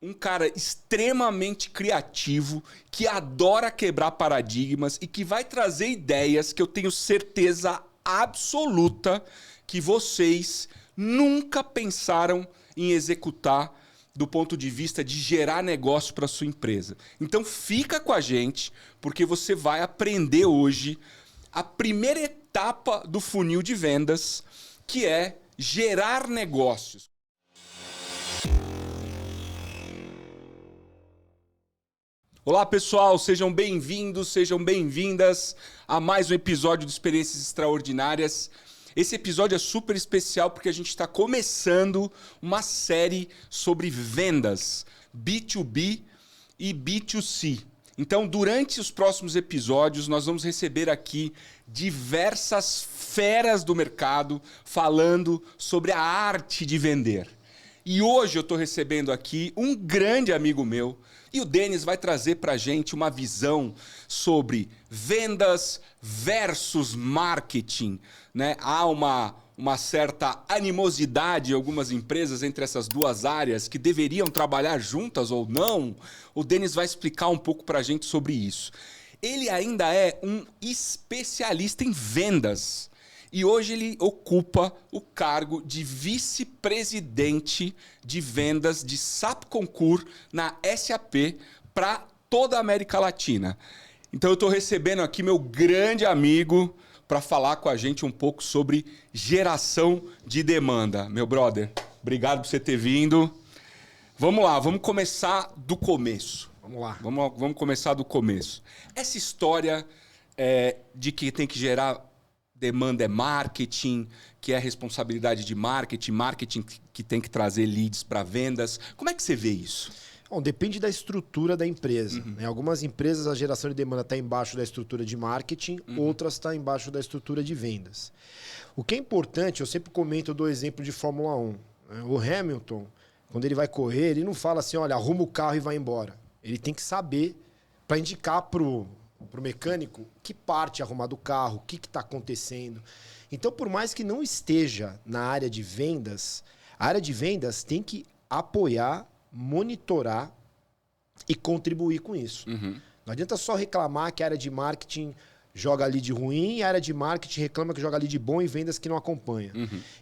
um cara extremamente criativo, que adora quebrar paradigmas e que vai trazer ideias que eu tenho certeza absoluta que vocês nunca pensaram em executar do ponto de vista de gerar negócio para sua empresa. Então fica com a gente, porque você vai aprender hoje a primeira etapa do funil de vendas, que é gerar negócios. Olá, pessoal, sejam bem-vindos, sejam bem-vindas a mais um episódio de Experiências Extraordinárias. Esse episódio é super especial porque a gente está começando uma série sobre vendas, B2B e B2C. Então, durante os próximos episódios, nós vamos receber aqui diversas feras do mercado falando sobre a arte de vender. E hoje eu estou recebendo aqui um grande amigo meu, e o Denis vai trazer para a gente uma visão sobre vendas versus marketing, né? Há uma certa animosidade em algumas empresas entre essas duas áreas que deveriam trabalhar juntas ou não. O Denis vai explicar um pouco para a gente sobre isso. Ele ainda é um especialista em vendas. E hoje ele ocupa o cargo de vice-presidente de vendas de SAP Concur na SAP para toda a América Latina. Então eu estou recebendo aqui meu grande amigo para falar com a gente um pouco sobre geração de demanda. Meu brother, obrigado por você ter vindo. Vamos lá, vamos começar do começo. Vamos lá. Vamos começar do começo. Essa história de que tem que gerar demanda é marketing, que é responsabilidade de marketing que tem que trazer leads para vendas. Como é que você vê isso? Bom, depende da estrutura da empresa. Em algumas empresas a geração de demanda está embaixo da estrutura de marketing, outras está embaixo da estrutura de vendas. O que é importante, eu sempre comento, eu dou exemplo de Fórmula 1. O Hamilton, quando ele vai correr, ele não fala assim, olha, arruma o carro e vai embora. Ele tem que saber para indicar para o mecânico que parte arrumar do carro, o que está acontecendo. Então, por mais que não esteja na área de vendas, a área de vendas tem que apoiar, monitorar e contribuir com isso. Não adianta só reclamar que a área de marketing joga lead ruim e a área de marketing reclama que joga lead bom e vendas que não acompanha.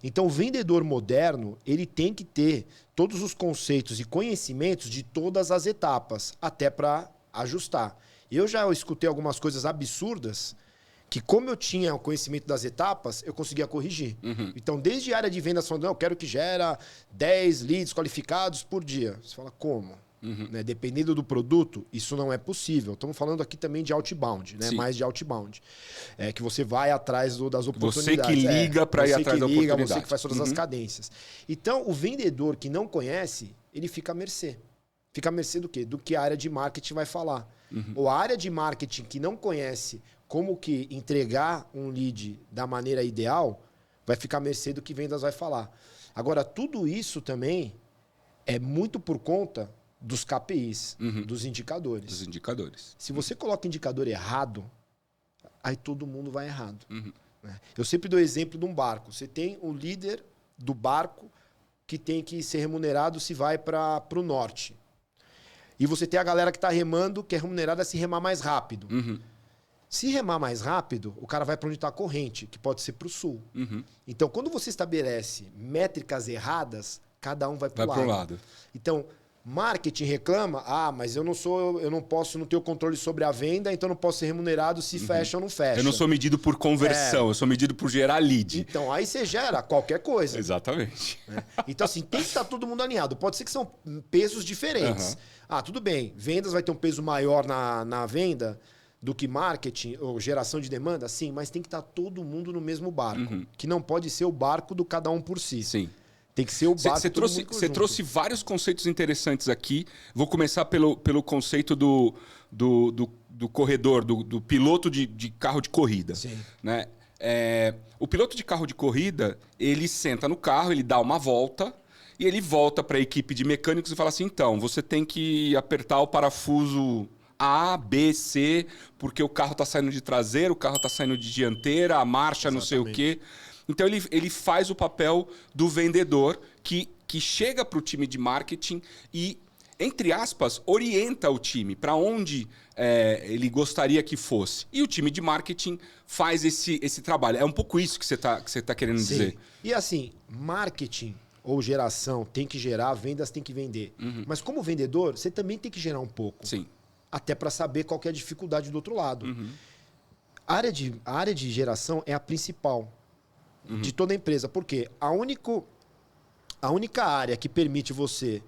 Então, o vendedor moderno, ele tem que ter todos os conceitos e conhecimentos de todas as etapas, até para ajustar. Eu já escutei algumas coisas absurdas que, como eu tinha o conhecimento das etapas, eu conseguia corrigir. Então, desde a área de vendas, falando, não, eu quero que gera 10 leads qualificados por dia. Você fala, como? Né? Dependendo do produto, isso não é possível. Estamos falando aqui também de outbound, né? Mais de outbound. É que você vai atrás das oportunidades. Você que liga para ir atrás da oportunidade. Você que faz todas as cadências. Então, o vendedor que não conhece, ele fica à mercê. Fica à mercê do quê? Do que a área de marketing vai falar. Ou a área de marketing que não conhece como que entregar um lead da maneira ideal, vai ficar à mercê do que vendas vai falar. Agora, tudo isso também é muito por conta dos KPIs, dos indicadores. Dos indicadores. Se você coloca indicador errado, aí todo mundo vai errado. Né? Eu sempre dou exemplo de um barco. Você tem o líder do barco que tem que ser remunerado se vai para o norte. E você tem a galera que está remando, que é remunerada a se remar mais rápido. Se remar mais rápido, o cara vai para onde está a corrente, que pode ser para o sul. Então, quando você estabelece métricas erradas, cada um vai para o lado. Então, marketing reclama, mas eu não posso, não tenho controle sobre a venda, então não posso ser remunerado se fecha ou não fecha. Eu não sou medido por conversão, eu sou medido por gerar lead. Então, aí você gera qualquer coisa. Exatamente. Né? Então, assim, tem que estar todo mundo alinhado. Pode ser que são pesos diferentes. Tudo bem, vendas vai ter um peso maior na venda do que marketing ou geração de demanda? Sim, mas tem que estar todo mundo no mesmo barco. Que não pode ser o barco do cada um por si. Sim. Tem que ser o barco Você trouxe vários conceitos interessantes aqui. Vou começar pelo conceito do corredor, do piloto de carro de corrida. Sim. Né? O piloto de carro de corrida, ele senta no carro, ele dá uma volta e ele volta para a equipe de mecânicos e fala assim, então, você tem que apertar o parafuso A, B, C, porque o carro está saindo de traseira, o carro está saindo de dianteira, a marcha não sei o quê. Então ele faz o papel do vendedor que chega para o time de marketing e entre aspas, orienta o time para onde ele gostaria que fosse. E o time de marketing faz esse trabalho. É um pouco isso que você tá querendo dizer. E assim, marketing ou geração tem que gerar, vendas tem que vender. Mas como vendedor, você também tem que gerar um pouco. Sim. Até para saber qual que é a dificuldade do outro lado. A área de geração é a principal de toda a empresa. Por quê? A única área que permite você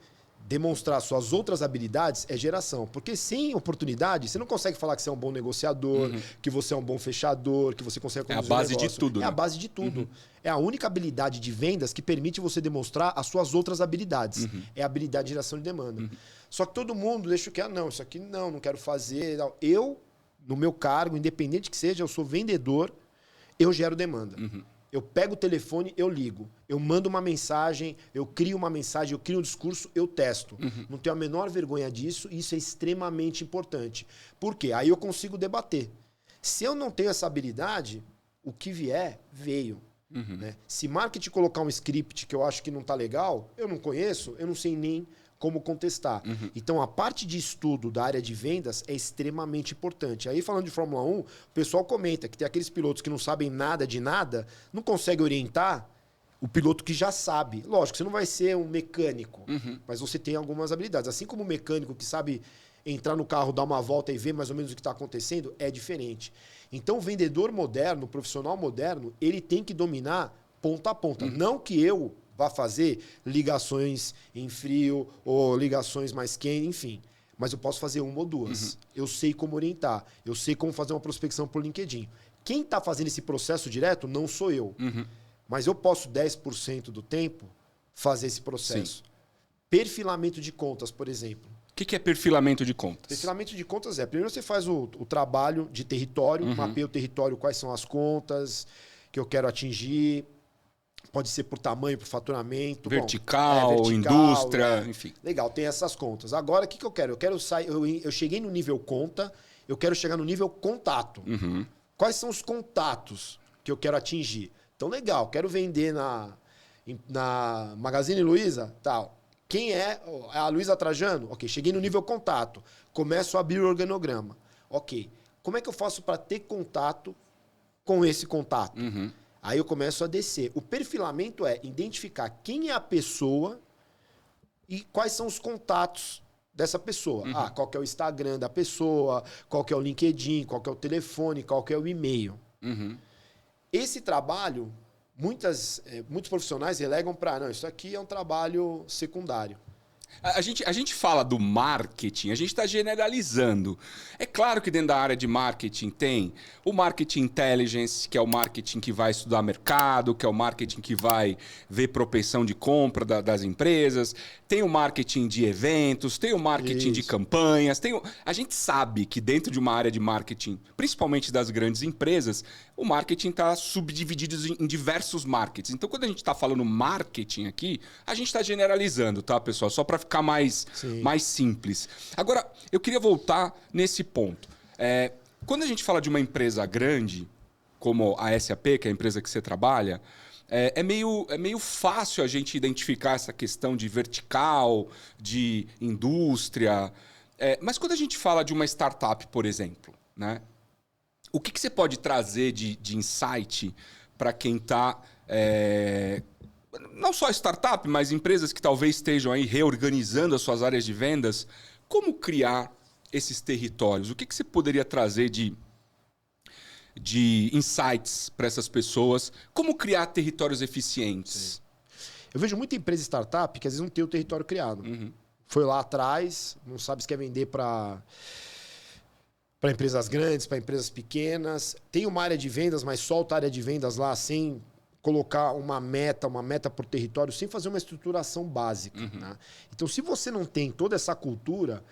demonstrar suas outras habilidades é geração. Porque sem oportunidade, você não consegue falar que você é um bom negociador, que você é um bom fechador, que você consegue conduzir a base de tudo. É a base de tudo. É a única habilidade de vendas que permite você demonstrar as suas outras habilidades. É a habilidade de geração de demanda. Só que todo mundo deixa o que? Não, isso aqui não quero fazer. Não. Eu, no meu cargo, independente que seja, eu sou vendedor, eu gero demanda. Eu pego o telefone, eu ligo. Eu mando uma mensagem, eu crio uma mensagem, eu crio um discurso, eu testo. Não tenho a menor vergonha disso e isso é extremamente importante. Por quê? Aí eu consigo debater. Se eu não tenho essa habilidade, o que vier, veio. Né? Se marketing colocar um script que eu acho que não está legal, eu não conheço, eu não sei nem como contestar. Então, a parte de estudo da área de vendas é extremamente importante. Aí, falando de Fórmula 1, o pessoal comenta que tem aqueles pilotos que não sabem nada de nada, não conseguem orientar o piloto que já sabe. Lógico, você não vai ser um mecânico, mas você tem algumas habilidades. Assim como o mecânico que sabe entrar no carro, dar uma volta e ver mais ou menos o que está acontecendo, é diferente. Então, o vendedor moderno, o profissional moderno, ele tem que dominar ponta a ponta. Não que eu vá fazer ligações em frio ou ligações mais quentes, enfim. Mas eu posso fazer uma ou duas. Eu sei como orientar. Eu sei como fazer uma prospecção por LinkedIn. Quem está fazendo esse processo direto não sou eu. Mas eu posso, 10% do tempo, fazer esse processo. Sim. Perfilamento de contas, por exemplo. O que é perfilamento de contas? Perfilamento de contas primeiro você faz o trabalho de território, mapeia o território, quais são as contas que eu quero atingir. Pode ser por tamanho, por faturamento. Vertical, indústria, enfim. Legal, tem essas contas. Agora, o que eu quero? Eu quero sair. Eu cheguei no nível conta, eu quero chegar no nível contato. Quais são os contatos que eu quero atingir? Então, legal, quero vender na Magazine Luiza, tal. Quem é? A Luiza Trajano? Ok, cheguei no nível contato. Começo a abrir o organograma. Ok, como é que eu faço para ter contato com esse contato? Aí eu começo a descer. O perfilamento é identificar quem é a pessoa e quais são os contatos dessa pessoa. Qual que é o Instagram da pessoa, qual que é o LinkedIn, qual que é o telefone, qual que é o e-mail. Esse trabalho, muitos profissionais relegam para, não, isso aqui é um trabalho secundário. A gente fala do marketing, a gente está generalizando. É claro que dentro da área de marketing tem o marketing intelligence, que é o marketing que vai estudar mercado, que é o marketing que vai ver propensão de compra das empresas. Tem o marketing de eventos, tem o marketing de campanhas. A gente sabe que dentro de uma área de marketing, principalmente das grandes empresas, o marketing está subdividido em diversos markets. Então, quando a gente está falando marketing aqui, a gente está generalizando, tá, pessoal? Só para ficar mais simples. Agora, eu queria voltar nesse ponto. Quando a gente fala de uma empresa grande, como a SAP, que é a empresa que você trabalha, é meio fácil a gente identificar essa questão de vertical, de indústria. Mas quando a gente fala de uma startup, por exemplo, né? O que você pode trazer de insight para quem está... não só startup, mas empresas que talvez estejam aí reorganizando as suas áreas de vendas. Como criar esses territórios? O que você poderia trazer de insights para essas pessoas? Como criar territórios eficientes? Eu vejo muita empresa startup que às vezes não tem o território criado. Foi lá atrás, não sabe se quer vender para empresas grandes, para empresas pequenas. Tem uma área de vendas, mas solta a área de vendas lá sem colocar uma meta por território, sem fazer uma estruturação básica. Né? Então, se você não tem toda essa cultura,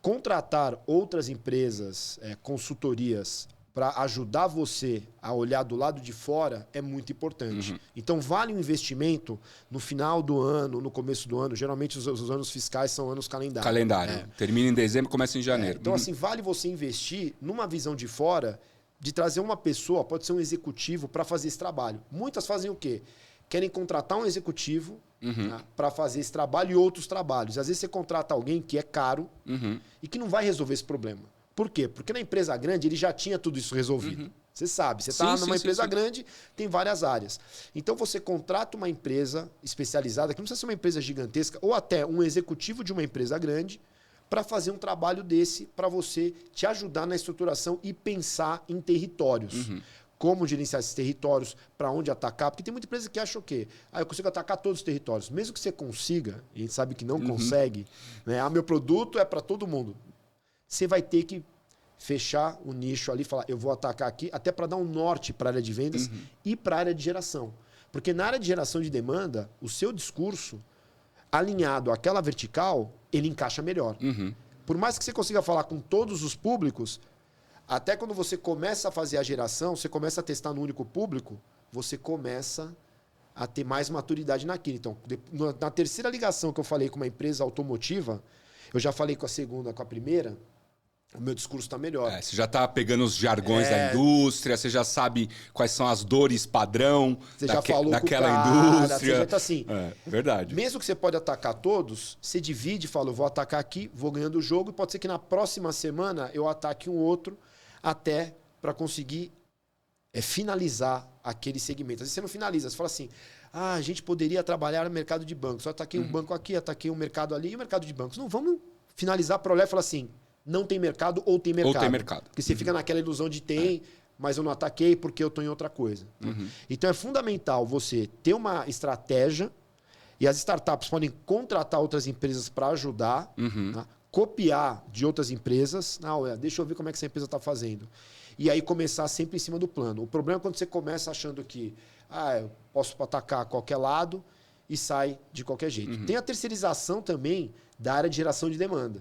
contratar outras empresas, consultorias, para ajudar você a olhar do lado de fora é muito importante. Então, vale um investimento no final do ano, no começo do ano. Geralmente, os anos fiscais são anos calendário. Termina em dezembro, começa em janeiro. Então, assim, vale você investir numa visão de fora de trazer uma pessoa, pode ser um executivo, para fazer esse trabalho. Muitas fazem o quê? Querem contratar um executivo para fazer esse trabalho e outros trabalhos. Às vezes você contrata alguém que é caro e que não vai resolver esse problema. Por quê? Porque na empresa grande ele já tinha tudo isso resolvido. Você sabe, você está numa empresa grande, tem várias áreas. Então você contrata uma empresa especializada, que não precisa ser uma empresa gigantesca, ou até um executivo de uma empresa grande, para fazer um trabalho desse, para você te ajudar na estruturação e pensar em territórios. Como gerenciar esses territórios, para onde atacar. Porque tem muita empresa que acha o quê? Eu consigo atacar todos os territórios. Mesmo que você consiga, e a gente sabe que não consegue, né? Meu produto é para todo mundo. Você vai ter que fechar o nicho ali e falar, eu vou atacar aqui, até para dar um norte para a área de vendas e para a área de geração. Porque na área de geração de demanda, o seu discurso, alinhado àquela vertical, ele encaixa melhor. Por mais que você consiga falar com todos os públicos, até quando você começa a fazer a geração, você começa a testar no único público, você começa a ter mais maturidade naquilo. Então, na terceira ligação que eu falei com uma empresa automotiva, eu já falei com a segunda, com a primeira, o meu discurso está melhor. Você já está pegando os jargões da indústria, você já sabe quais são as dores padrão daquela indústria. Você já tá assim. Verdade. Mesmo que você pode atacar todos, você divide e fala, eu vou atacar aqui, vou ganhando o jogo, e pode ser que na próxima semana eu ataque um outro, até para conseguir finalizar aquele segmento. Às vezes você não finaliza, você fala assim, a gente poderia trabalhar no mercado de bancos. Eu ataquei um banco aqui, ataquei um mercado ali e o mercado de bancos. Não, vamos finalizar para olhar e falar assim, não tem mercado ou tem mercado. Ou tem mercado. Porque você fica naquela ilusão de tem, mas eu não ataquei porque eu estou em outra coisa. Então é fundamental você ter uma estratégia e as startups podem contratar outras empresas para ajudar, tá? Copiar de outras empresas. Deixa eu ver como é que essa empresa está fazendo. E aí começar sempre em cima do plano. O problema é quando você começa achando que eu posso atacar a qualquer lado e sai de qualquer jeito. Tem a terceirização também da área de geração de demanda.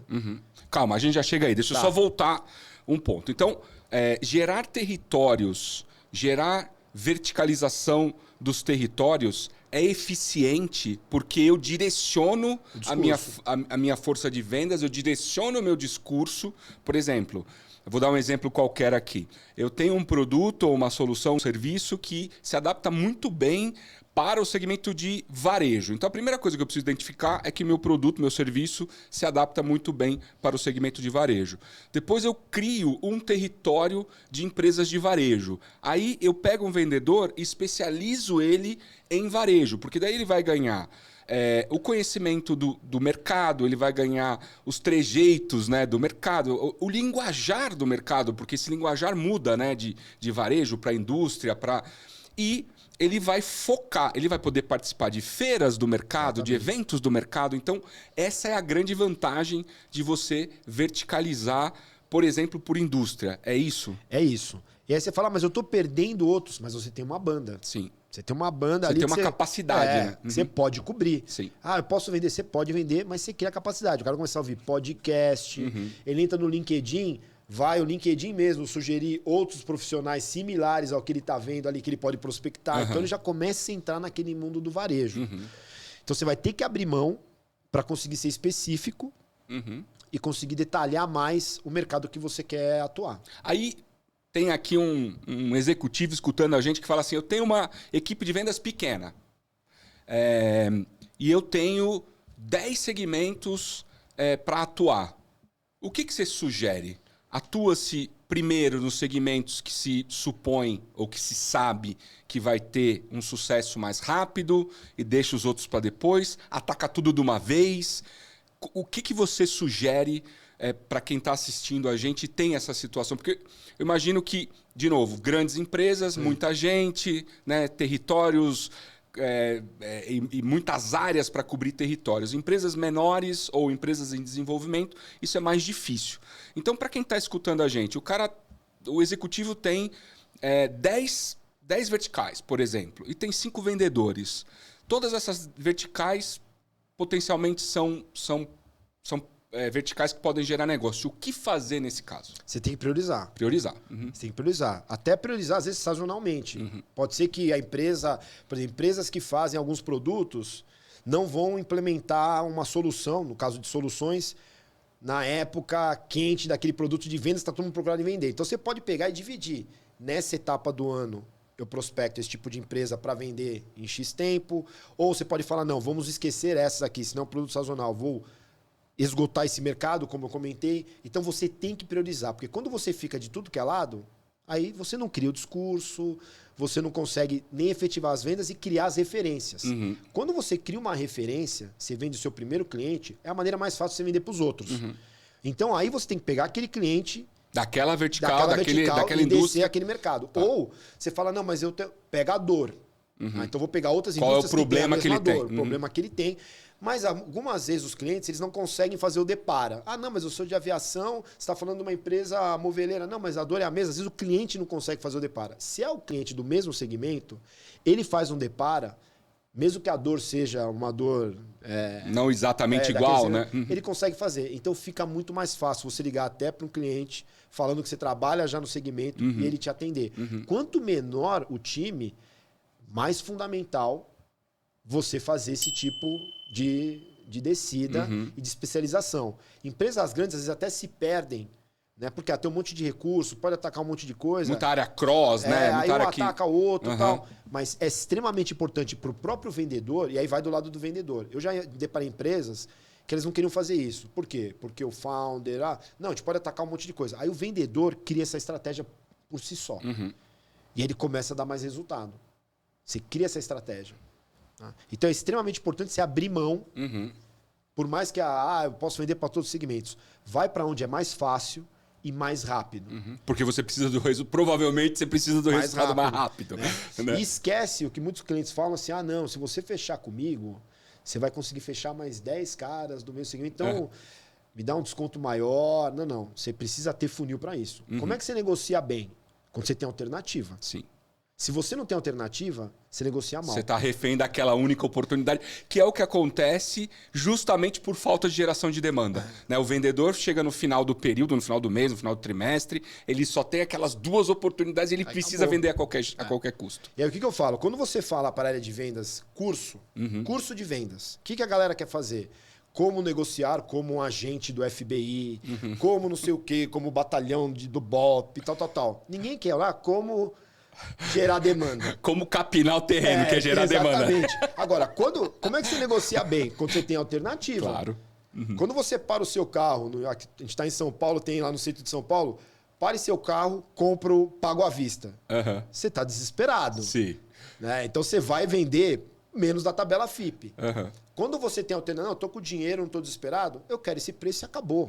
Calma, a gente já chega aí. Deixa eu só voltar um ponto. Então, gerar territórios, gerar verticalização dos territórios é eficiente porque eu direciono a minha força de vendas, eu direciono o meu discurso. Por exemplo, eu vou dar um exemplo qualquer aqui. Eu tenho um produto ou uma solução, um serviço que se adapta muito bem para o segmento de varejo. Então, a primeira coisa que eu preciso identificar é que meu produto, meu serviço, se adapta muito bem para o segmento de varejo. Depois, eu crio um território de empresas de varejo. Aí, eu pego um vendedor e especializo ele em varejo, porque daí ele vai ganhar o conhecimento do mercado, ele vai ganhar os trejeitos, né, do mercado, o linguajar do mercado, porque esse linguajar muda, né, de varejo para indústria, e ele vai focar, ele vai poder participar de feiras do mercado, de eventos do mercado. Então, essa é a grande vantagem de você verticalizar, por exemplo, por indústria. É isso? É isso. E aí você fala, mas eu estou perdendo outros, mas você tem uma banda. Sim. Você tem uma banda ali. Você tem uma capacidade, né? Você pode cobrir. Sim. Eu posso vender, você pode vender, mas você cria capacidade. O cara começa a ouvir podcast, ele entra no LinkedIn, vai o LinkedIn mesmo sugerir outros profissionais similares ao que ele está vendo ali, que ele pode prospectar. Então ele já começa a entrar naquele mundo do varejo. Então você vai ter que abrir mão para conseguir ser específico e conseguir detalhar mais o mercado que você quer atuar. Aí tem aqui um executivo escutando a gente que fala assim, eu tenho uma equipe de vendas pequena e eu tenho 10 segmentos para atuar. O que você sugere? Atua-se primeiro nos segmentos que se supõe ou que se sabe que vai ter um sucesso mais rápido e deixa os outros para depois? Ataca tudo de uma vez? O que você sugere para quem está assistindo a gente e tem essa situação? Porque eu imagino que, de novo, grandes empresas, muita gente, né, territórios e muitas áreas para cobrir territórios. Empresas menores ou empresas em desenvolvimento, isso é mais difícil. Então, para quem está escutando a gente, o executivo tem 10 verticais, por exemplo, e tem 5 vendedores. Todas essas verticais potencialmente são verticais que podem gerar negócio. O que fazer nesse caso? Você tem que priorizar. Priorizar. Você tem que priorizar. Até priorizar, às vezes, sazonalmente. Pode ser que a empresa, por exemplo, empresas que fazem alguns produtos não vão implementar uma solução, no caso de soluções, na época quente daquele produto de vendas, está todo mundo procurando vender. Então você pode pegar e dividir nessa etapa do ano eu prospecto esse tipo de empresa para vender em X tempo. Ou você pode falar, não, vamos esquecer essas aqui, senão é um produto sazonal. Vou esgotar esse mercado, como eu comentei. Então você tem que priorizar, porque quando você fica de tudo que é lado, aí você não cria o discurso, você não consegue nem efetivar as vendas e criar as referências. Quando você cria uma referência, você vende o seu primeiro cliente, é a maneira mais fácil de você vender para os outros. Então aí você tem que pegar aquele cliente daquela vertical, daquela e indústria. descer aquele mercado. Tá. Ou você fala, não, mas eu pego a dor. Então eu vou pegar outras indústrias. Qual é o problema que ele tem? O problema que ele tem. Mas algumas vezes os clientes eles não conseguem fazer o depara. Ah, não, mas eu sou de aviação, você está falando de uma empresa moveleira. Não, mas a dor é a mesma. Às vezes o cliente não consegue fazer o depara. Se é o cliente do mesmo segmento, ele faz um depara, mesmo que a dor seja uma dor... não exatamente igual, né? Ele consegue fazer. Então fica muito mais fácil você ligar até para um cliente falando que você trabalha já no segmento e ele te atender. Quanto menor o time, mais fundamental você fazer esse tipo de descida e de especialização. Empresas grandes, às vezes, até se perdem, né? Porque tem um monte de recurso, pode atacar um monte de coisa. Muita área cross, né? Aí um ataca o outro e tal. Mas é extremamente importante para o próprio vendedor, e aí vai do lado do vendedor. Eu já deparei empresas que eles não queriam fazer isso. Por quê? Porque o founder... não, a gente pode atacar um monte de coisa. Aí o vendedor cria essa estratégia por si só. E aí ele começa a dar mais resultado. Você cria essa estratégia. Então é extremamente importante você abrir mão, por mais que eu posso vender para todos os segmentos. Vai para onde é mais fácil e mais rápido. Porque você precisa do resultado. Provavelmente você precisa do resultado mais rápido. Né? E esquece o que muitos clientes falam assim: não, se você fechar comigo, você vai conseguir fechar mais 10 caras do mesmo segmento. Então, me dá um desconto maior. Não. Você precisa ter funil para isso. Como é que você negocia bem? Quando você tem alternativa. Sim. Se você não tem alternativa, você negocia mal. Você está refém daquela única oportunidade, que é o que acontece justamente por falta de geração de demanda. Né? O vendedor chega no final do período, no final do mês, no final do trimestre, ele só tem aquelas duas oportunidades e ele precisa vender a qualquer custo. E aí o que eu falo? Quando você fala para a área de vendas, curso de vendas, o que a galera quer fazer? Como negociar como um agente do FBI, como não sei o quê, como batalhão do BOP, tal. Ninguém quer lá como... gerar demanda. Como capinar o terreno, que é gerar exatamente. demanda. Agora, como é que você negocia bem? Quando você tem alternativa. Claro. Quando você para o seu carro, a gente está em São Paulo, tem lá no centro de São Paulo, pare seu carro, pago à vista. Você está desesperado. Sim. Né? Então você vai vender menos da tabela FIPE. Quando você tem alternativa, não, eu estou com dinheiro, não estou desesperado, eu quero esse preço e acabou.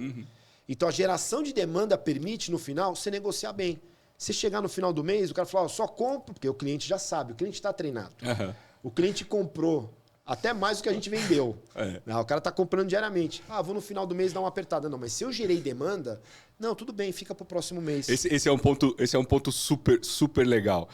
Então a geração de demanda permite, no final, você negociar bem. Se chegar no final do mês, o cara fala, só compro, porque o cliente já sabe, o cliente está treinado. O cliente comprou até mais do que a gente vendeu. O cara está comprando diariamente. Vou no final do mês dar uma apertada. Não, mas se eu gerei demanda, não, tudo bem, fica para o próximo mês. Esse é um ponto super, super legal.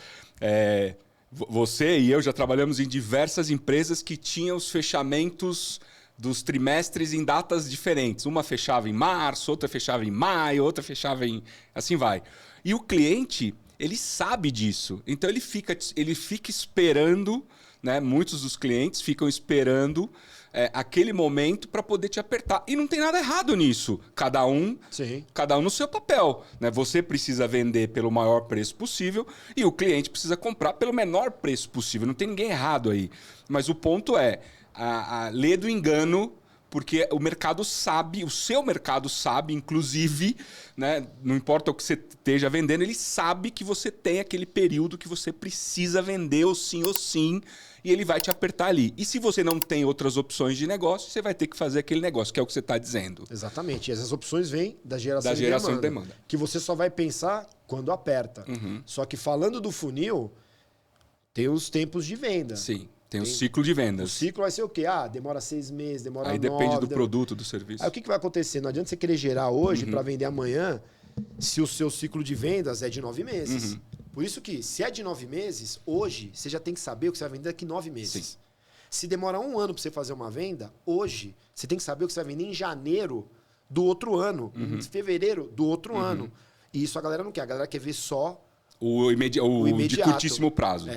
Você e eu já trabalhamos em diversas empresas que tinham os fechamentos dos trimestres em datas diferentes. Uma fechava em março, outra fechava em maio, outra fechava em... assim vai. E o cliente, ele sabe disso. Então ele fica esperando, né? Muitos dos clientes ficam esperando aquele momento para poder te apertar. E não tem nada errado nisso. Cada um no seu papel. Né? Você precisa vender pelo maior preço possível e o cliente precisa comprar pelo menor preço possível. Não tem ninguém errado aí. Mas o ponto é a lei do engano. Porque o mercado sabe, o seu mercado sabe, inclusive, né, não importa o que você esteja vendendo, ele sabe que você tem aquele período que você precisa vender ou sim, e ele vai te apertar ali. E se você não tem outras opções de negócio, você vai ter que fazer aquele negócio, que é o que você está dizendo. Exatamente. E essas opções vêm da geração de demanda. Que você só vai pensar quando aperta. Só que falando do funil, tem os tempos de venda. Sim. Tem o ciclo de vendas. O ciclo vai ser o quê? Demora 6 meses, demora 9. Aí depende do produto, do serviço. Aí o que vai acontecer? Não adianta você querer gerar hoje para vender amanhã se o seu ciclo de vendas é de 9 meses. Por isso que, se é de 9 meses, hoje você já tem que saber o que você vai vender daqui 9 meses. Sim. Se demora 1 ano para você fazer uma venda, hoje você tem que saber o que você vai vender em janeiro do outro ano, em fevereiro do outro ano. E isso a galera não quer. A galera quer ver só o de curtíssimo prazo.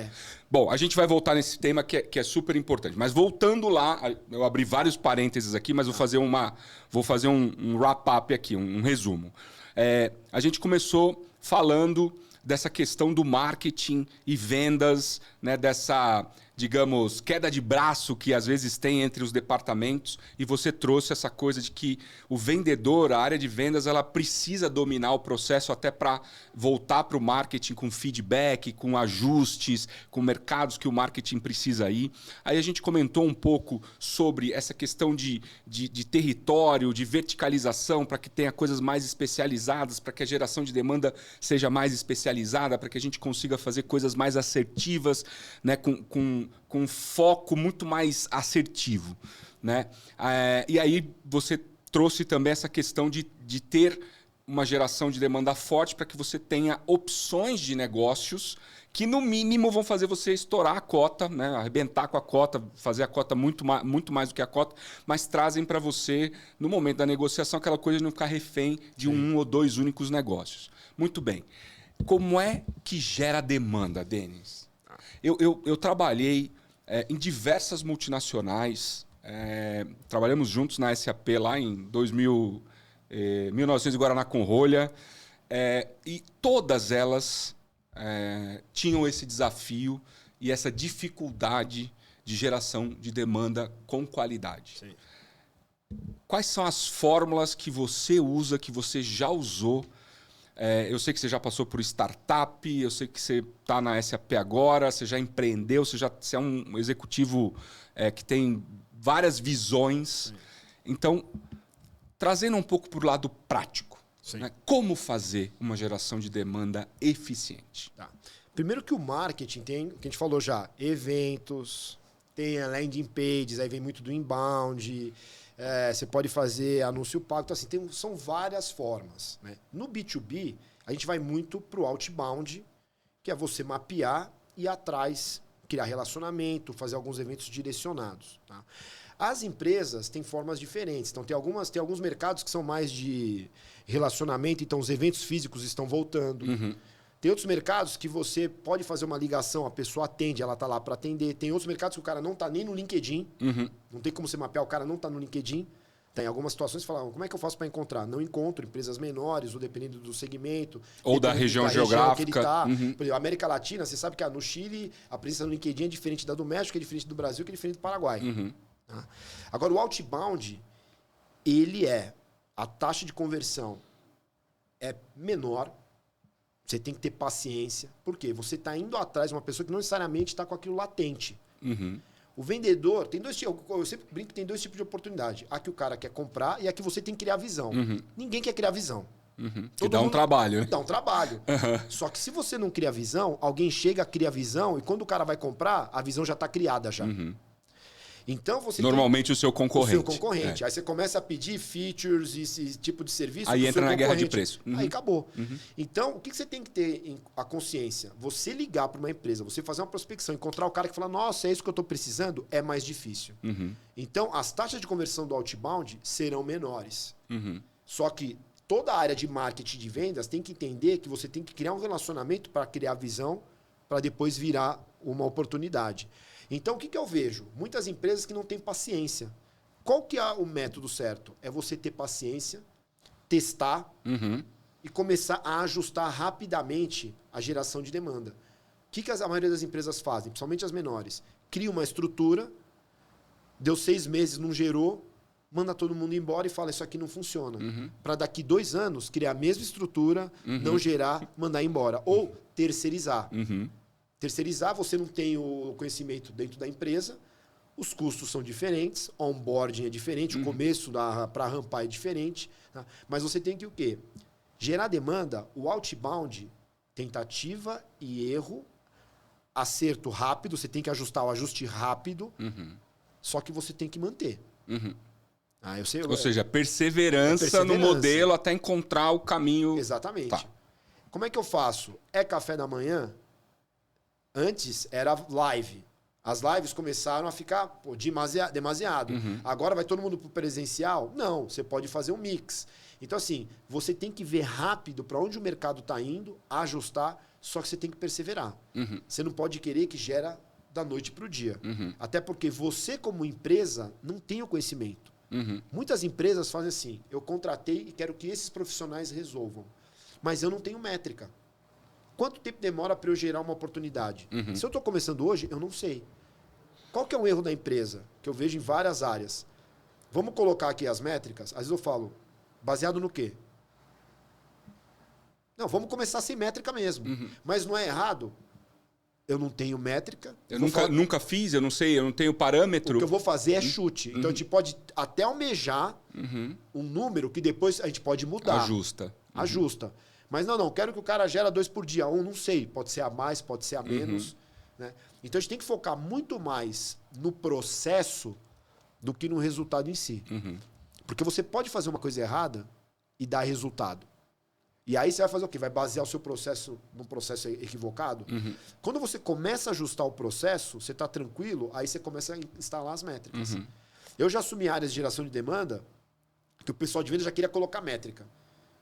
Bom, a gente vai voltar nesse tema que é super importante. Mas voltando lá, eu abri vários parênteses aqui, mas vou fazer um wrap-up aqui, um resumo. A gente começou falando dessa questão do marketing e vendas, né, dessa, digamos, queda de braço que às vezes tem entre os departamentos, e você trouxe essa coisa de que o vendedor, a área de vendas, ela precisa dominar o processo até para voltar para o marketing com feedback, com ajustes, com mercados que o marketing precisa ir. Aí a gente comentou um pouco sobre essa questão de território, de verticalização, para que tenha coisas mais especializadas, para que a geração de demanda seja mais especializada, para que a gente consiga fazer coisas mais assertivas, né, com foco muito mais assertivo, né? E aí você trouxe também essa questão de ter uma geração de demanda forte para que você tenha opções de negócios que, no mínimo, vão fazer você estourar a cota, né? Arrebentar com a cota, fazer a cota muito mais do que a cota, mas trazem para você, no momento da negociação, aquela coisa de não ficar refém de um ou dois únicos negócios. Muito bem. Como é que gera demanda, Denis? Eu trabalhei em diversas multinacionais, trabalhamos juntos na SAP lá em 1900 em Guaraná com Rolha, e todas elas tinham esse desafio e essa dificuldade de geração de demanda com qualidade. Sim. Quais são as fórmulas que você usa, que você já usou? Eu sei que você já passou por startup, eu sei que você está na SAP agora, você já empreendeu, você é um executivo que tem várias visões. Sim. Então, trazendo um pouco para o lado prático, né? Como fazer uma geração de demanda eficiente? Tá. Primeiro que o marketing tem, o que a gente falou já, eventos, tem a landing pages, aí vem muito do inbound. Você pode fazer anúncio pago. Então, assim, são várias formas, né? No B2B, a gente vai muito para o outbound, que é você mapear e ir atrás, criar relacionamento, fazer alguns eventos direcionados. Tá? As empresas têm formas diferentes. Então, tem alguns mercados que são mais de relacionamento, então os eventos físicos estão voltando. Uhum. Tem outros mercados que você pode fazer uma ligação, a pessoa atende, ela está lá para atender. Tem outros mercados que o cara não está nem no LinkedIn. Uhum. Não tem como você mapear, o cara não está no LinkedIn. Tem algumas situações que falam, como é que eu faço para encontrar? Não encontro, empresas menores, ou dependendo do segmento. Ou da região geográfica. Que ele tá. Uhum. Por exemplo, a América Latina, você sabe que no Chile, a presença no LinkedIn é diferente da do México, é diferente do Brasil, que é diferente do Paraguai. Uhum. Tá? Agora, o outbound, a taxa de conversão é menor. Você tem que ter paciência. Por quê? Você está indo atrás de uma pessoa que não necessariamente está com aquilo latente. Uhum. O vendedor, tem dois tipos. Eu sempre brinco que tem dois tipos de oportunidade. A que o cara quer comprar e a que você tem que criar visão. Uhum. Ninguém quer criar visão. Uhum. Que dá um trabalho. Dá um trabalho. Uhum. Só que se você não cria visão, alguém chega, cria visão, e quando o cara vai comprar, a visão já está criada já. Uhum. Então você normalmente o seu concorrente. O seu concorrente. Aí você começa a pedir features e esse tipo de serviço. Aí entra na guerra de preço. Uhum. Aí acabou. Uhum. Então, o que você tem que ter a consciência? Você ligar para uma empresa, você fazer uma prospecção, encontrar o cara que fala, nossa, é isso que eu estou precisando, é mais difícil. Uhum. Então, as taxas de conversão do outbound serão menores. Uhum. Só que toda a área de marketing de vendas tem que entender que você tem que criar um relacionamento para criar visão, para depois virar uma oportunidade. Então, o que eu vejo? Muitas empresas que não têm paciência. Qual que é o método certo? É você ter paciência, testar e começar a ajustar rapidamente a geração de demanda. O que a maioria das empresas fazem, principalmente as menores? Cria uma estrutura, deu 6 meses, não gerou, manda todo mundo embora e fala, isso aqui não funciona. Para daqui 2 anos, criar a mesma estrutura, não gerar, mandar embora. Ou terceirizar. Terceirizar, você não tem o conhecimento dentro da empresa, os custos são diferentes, onboarding é diferente, o começo para rampar é diferente, tá? Mas você tem que o quê? Gerar demanda, o outbound, tentativa e erro, acerto rápido, você tem que ajustar o ajuste rápido, só que você tem que manter. Ou seja, perseverança no modelo até encontrar o caminho. Exatamente. Tá. Como é que eu faço? É café da manhã? Antes era live. As lives começaram a ficar demasiado. Agora vai todo mundo para o presencial? Não, você pode fazer um mix. Então, assim, você tem que ver rápido para onde o mercado está indo, ajustar, só que você tem que perseverar. Você não pode querer que gera da noite para o dia. Até porque você, como empresa, não tem o conhecimento. Muitas empresas fazem assim, eu contratei e quero que esses profissionais resolvam. Mas eu não tenho métrica. quanto tempo demora para eu gerar uma oportunidade? Se eu estou começando hoje, eu não sei. Qual que é um erro da empresa que eu vejo em várias áreas? Vamos colocar aqui as métricas. Às vezes eu falo, baseado no quê? Não, vamos começar sem métrica mesmo. Mas não é errado. Eu não tenho métrica. Eu nunca fiz, eu não sei, eu não tenho parâmetro. O que eu vou fazer é chute. Então a gente pode até almejar um número que depois a gente pode mudar. Ajusta. Mas não, quero que o cara gera 2 por dia. Não sei. Pode ser a mais, pode ser a menos. Né? Então a gente tem que focar muito mais no processo do que no resultado em si. Porque você pode fazer uma coisa errada e dar resultado. E aí você vai fazer o quê? Vai basear o seu processo num processo equivocado? Quando você começa a ajustar o processo, você está tranquilo, aí você começa a instalar as métricas. Eu já assumi áreas de geração de demanda que o pessoal de venda já queria colocar métrica.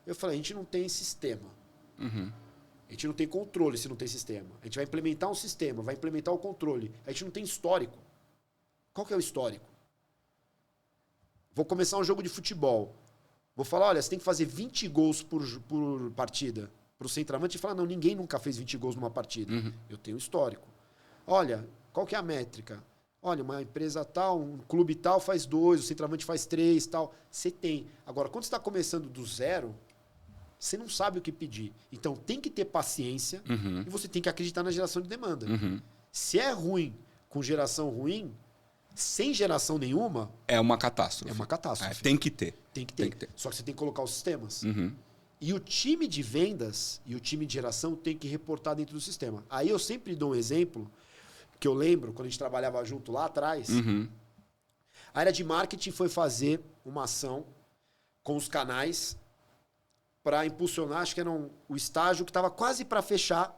Eu falei, a gente não tem sistema. A gente não tem controle se não tem sistema. A gente vai implementar um sistema, vai implementar o controle. A gente não tem histórico. Qual que é o histórico? Vou começar um jogo de futebol. Vou falar, olha, você tem que fazer 20 gols por partida. Para o centroavante e falar, não, ninguém nunca fez 20 gols numa partida. Eu tenho histórico. Olha, qual que é a métrica? Olha, uma empresa tal, um clube tal faz 2, o centroavante faz 3, tal. Você tem. Agora, quando você está começando do zero, você não sabe o que pedir. Então, tem que ter paciência e você tem que acreditar na geração de demanda. Se é ruim com geração ruim, sem geração nenhuma... É uma catástrofe. É uma catástrofe. Tem que ter. Tem que ter. Só que você tem que colocar os sistemas. E o time de vendas e o time de geração tem que reportar dentro do sistema. Aí eu sempre dou um exemplo que eu lembro, quando a gente trabalhava junto lá atrás. A área de marketing foi fazer uma ação com os canais para impulsionar, acho que era o estágio que estava quase para fechar.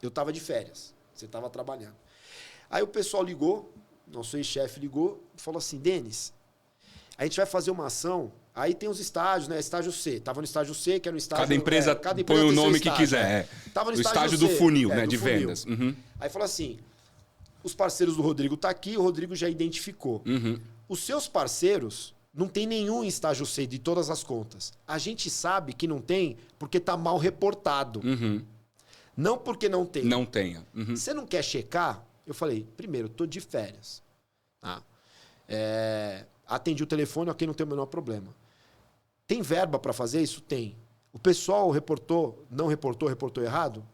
Eu estava de férias. Você estava trabalhando. Aí o pessoal ligou, nosso ex-chefe ligou e falou assim, Denis, a gente vai fazer uma ação, aí tem os estágios, né? Estágio C. Tava no estágio C, que era um estágio... Cada empresa põe o nome que quiser. Tava no o estágio do funil, né? Do De funil. vendas. Aí falou assim, os parceiros do Rodrigo tá aqui, o Rodrigo já identificou. Os seus parceiros não tem nenhum em estágio C de todas as contas. A gente sabe que não tem porque tá mal reportado. Não porque não tem. Não tenha. Você não quer checar? Eu falei, primeiro, tô de férias. Atendi o telefone, ok, não tem o menor problema. Tem verba para fazer isso? Tem. O pessoal não reportou errado?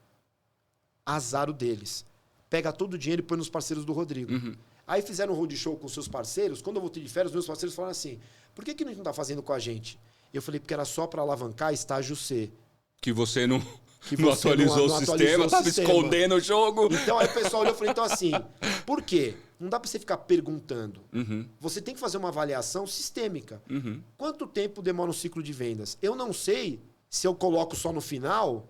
Azar o deles. Pega todo o dinheiro e põe nos parceiros do Rodrigo. Aí fizeram um roadshow com seus parceiros. Quando eu voltei de férias, meus parceiros falaram assim, por que não está fazendo com a gente? Eu falei, porque era só para alavancar estágio C. Que você não atualizou o sistema, estava escondendo o jogo. Então aí o pessoal olhou e falou, então assim, por quê? Não dá para você ficar perguntando. Você tem que fazer uma avaliação sistêmica. Quanto tempo demora um ciclo de vendas? Eu não sei se eu coloco só no final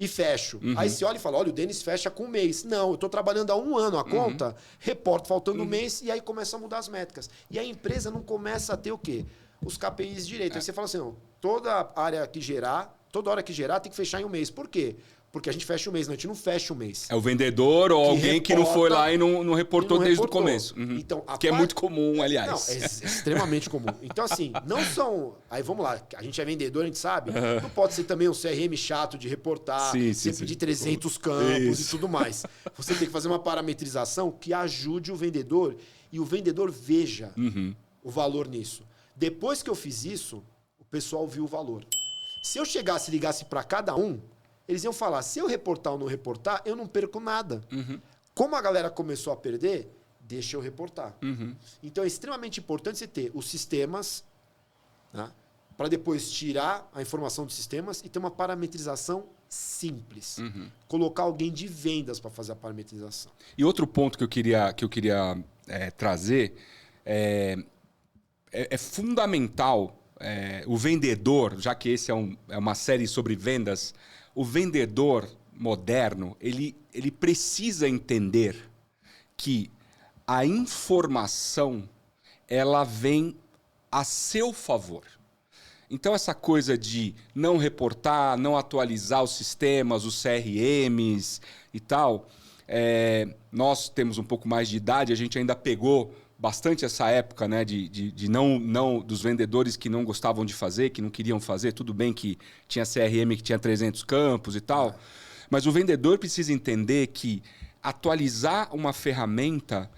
e fecho. Aí você olha e fala, olha, o Denis fecha com um mês. Não, eu estou trabalhando há 1 ano a conta, reporto faltando um mês e aí começa a mudar as métricas. E a empresa não começa a ter o quê? Os KPIs direito. Aí você fala assim, não, toda hora que gerar tem que fechar em 1 mês. Por quê? Porque a gente fecha 1 mês, não, a gente não fecha 1 mês. É o vendedor ou alguém que não foi lá e não reportou desde o começo. Então, que é muito comum, aliás. Não, é extremamente comum. Então, assim, não são... Aí, vamos lá, a gente é vendedor, a gente sabe. Não pode ser também um CRM chato de reportar, você pedir 300 campos e tudo mais. Você tem que fazer uma parametrização que ajude o vendedor e o vendedor veja o valor nisso. Depois que eu fiz isso, o pessoal viu o valor. Se eu chegasse e ligasse para cada um, eles iam falar, se eu reportar ou não reportar, eu não perco nada. Como a galera começou a perder, deixa eu reportar. Então é extremamente importante você ter os sistemas, né, para depois tirar a informação dos sistemas e ter uma parametrização simples. Colocar alguém de vendas para fazer a parametrização. E outro ponto que eu queria trazer é fundamental o vendedor, já que esse é uma série sobre vendas, o vendedor moderno, ele precisa entender que a informação ela vem a seu favor. Então, essa coisa de não reportar, não atualizar os sistemas, os CRMs e tal, nós temos um pouco mais de idade, a gente ainda pegou bastante essa época, né, de não dos vendedores que não gostavam de fazer, que não queriam fazer. Tudo bem que tinha CRM que tinha 300 campos e tal, mas o vendedor precisa entender que atualizar uma ferramenta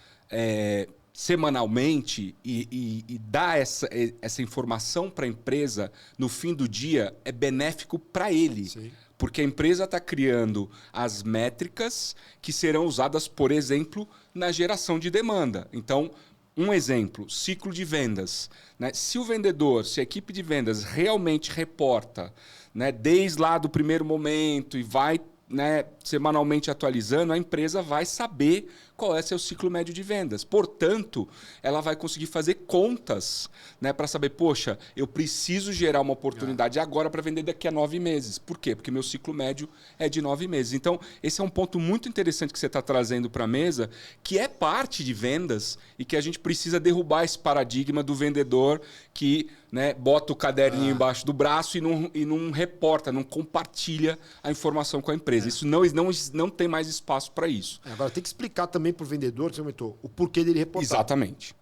semanalmente e dar essa informação para a empresa no fim do dia é benéfico para ele. Sim. Porque a empresa está criando as métricas que serão usadas, por exemplo, na geração de demanda. Então, um exemplo, ciclo de vendas. Né? Se o vendedor, se a equipe de vendas realmente reporta, né, desde lá do primeiro momento e vai, né, semanalmente atualizando, a empresa vai saber qual é seu ciclo médio de vendas. Portanto, ela vai conseguir fazer contas, né, para saber, poxa, eu preciso gerar uma oportunidade agora para vender daqui a 9 meses. Por quê? Porque meu ciclo médio é de 9 meses. Então, esse é um ponto muito interessante que você está trazendo para a mesa, que é parte de vendas e que a gente precisa derrubar esse paradigma do vendedor que, né, bota o caderninho embaixo do braço e não reporta, não compartilha a informação com a empresa. Isso não tem mais espaço para isso. Agora tem que explicar também para o vendedor, que você comentou, o porquê dele reportar. Exatamente.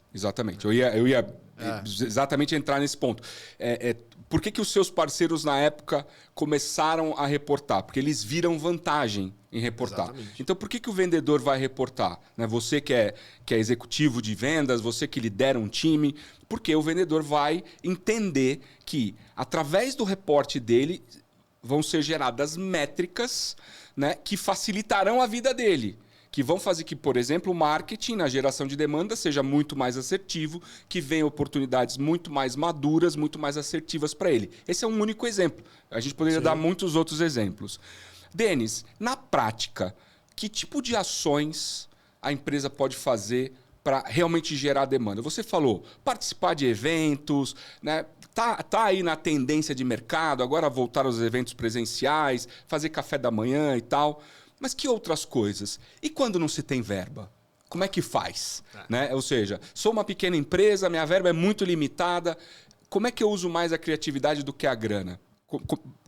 Eu ia exatamente entrar nesse ponto. Por que os seus parceiros na época começaram a reportar? Porque eles viram vantagem em reportar. Exatamente. Então, por que o vendedor vai reportar? Né? Você que é executivo de vendas, você que lidera um time, porque o vendedor vai entender que, através do reporte dele, vão ser geradas métricas, né, que facilitarão a vida dele. Que vão fazer que, por exemplo, o marketing na geração de demanda seja muito mais assertivo, que venha oportunidades muito mais maduras, muito mais assertivas para ele. Esse é um único exemplo. A gente poderia dar muitos outros exemplos. Denis, na prática, que tipo de ações a empresa pode fazer para realmente gerar demanda? Você falou participar de eventos, né? Tá aí na tendência de mercado, agora voltar aos eventos presenciais, fazer café da manhã e tal. Mas que outras coisas? E quando não se tem verba? Como é que faz? Né? Ou seja, sou uma pequena empresa, minha verba é muito limitada. Como é que eu uso mais a criatividade do que a grana?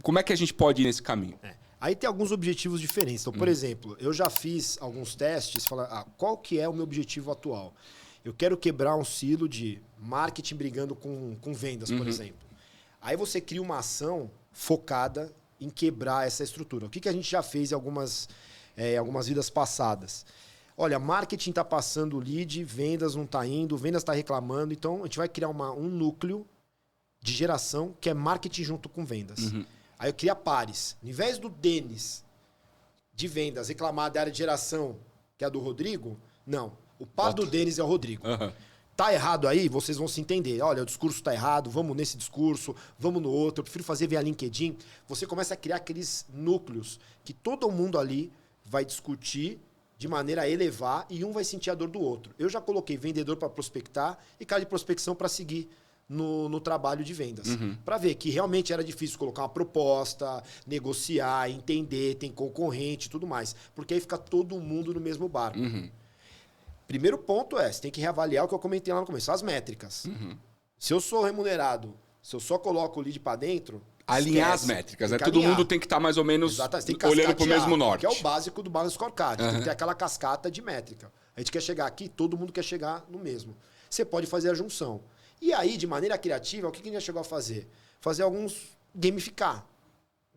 Como é que a gente pode ir nesse caminho? Aí tem alguns objetivos diferentes. Então, por exemplo, eu já fiz alguns testes, falando, qual que é o meu objetivo atual? Eu quero quebrar um silo de marketing brigando com vendas, por exemplo. Aí você cria uma ação focada em quebrar essa estrutura. O que a gente já fez em algumas vidas passadas? Olha, marketing está passando lead, vendas não está indo, vendas está reclamando. Então, a gente vai criar um núcleo de geração que é marketing junto com vendas. Aí eu cria pares. Ao invés do Denis de vendas reclamar da área de geração, que é a do Rodrigo, não. O par do Denis é o Rodrigo. Tá errado aí, vocês vão se entender. Olha, o discurso tá errado, vamos nesse discurso, vamos no outro. Eu prefiro fazer via LinkedIn. Você começa a criar aqueles núcleos que todo mundo ali vai discutir de maneira a elevar e um vai sentir a dor do outro. Eu já coloquei vendedor para prospectar e cara de prospecção para seguir no trabalho de vendas. Para ver que realmente era difícil colocar uma proposta, negociar, entender, tem concorrente e tudo mais. Porque aí fica todo mundo no mesmo barco. Primeiro ponto você tem que reavaliar o que eu comentei lá no começo, as métricas. Se eu sou remunerado, se eu só coloco o lead para dentro... Alinhar as métricas, né? Todo mundo tem que estar mais ou menos olhando para o mesmo norte. Que é o básico do Balance Scorecard. Tem que ter aquela cascata de métrica. A gente quer chegar aqui, todo mundo quer chegar no mesmo. Você pode fazer a junção. E aí, de maneira criativa, o que a gente já chegou a fazer? Fazer alguns gamificar.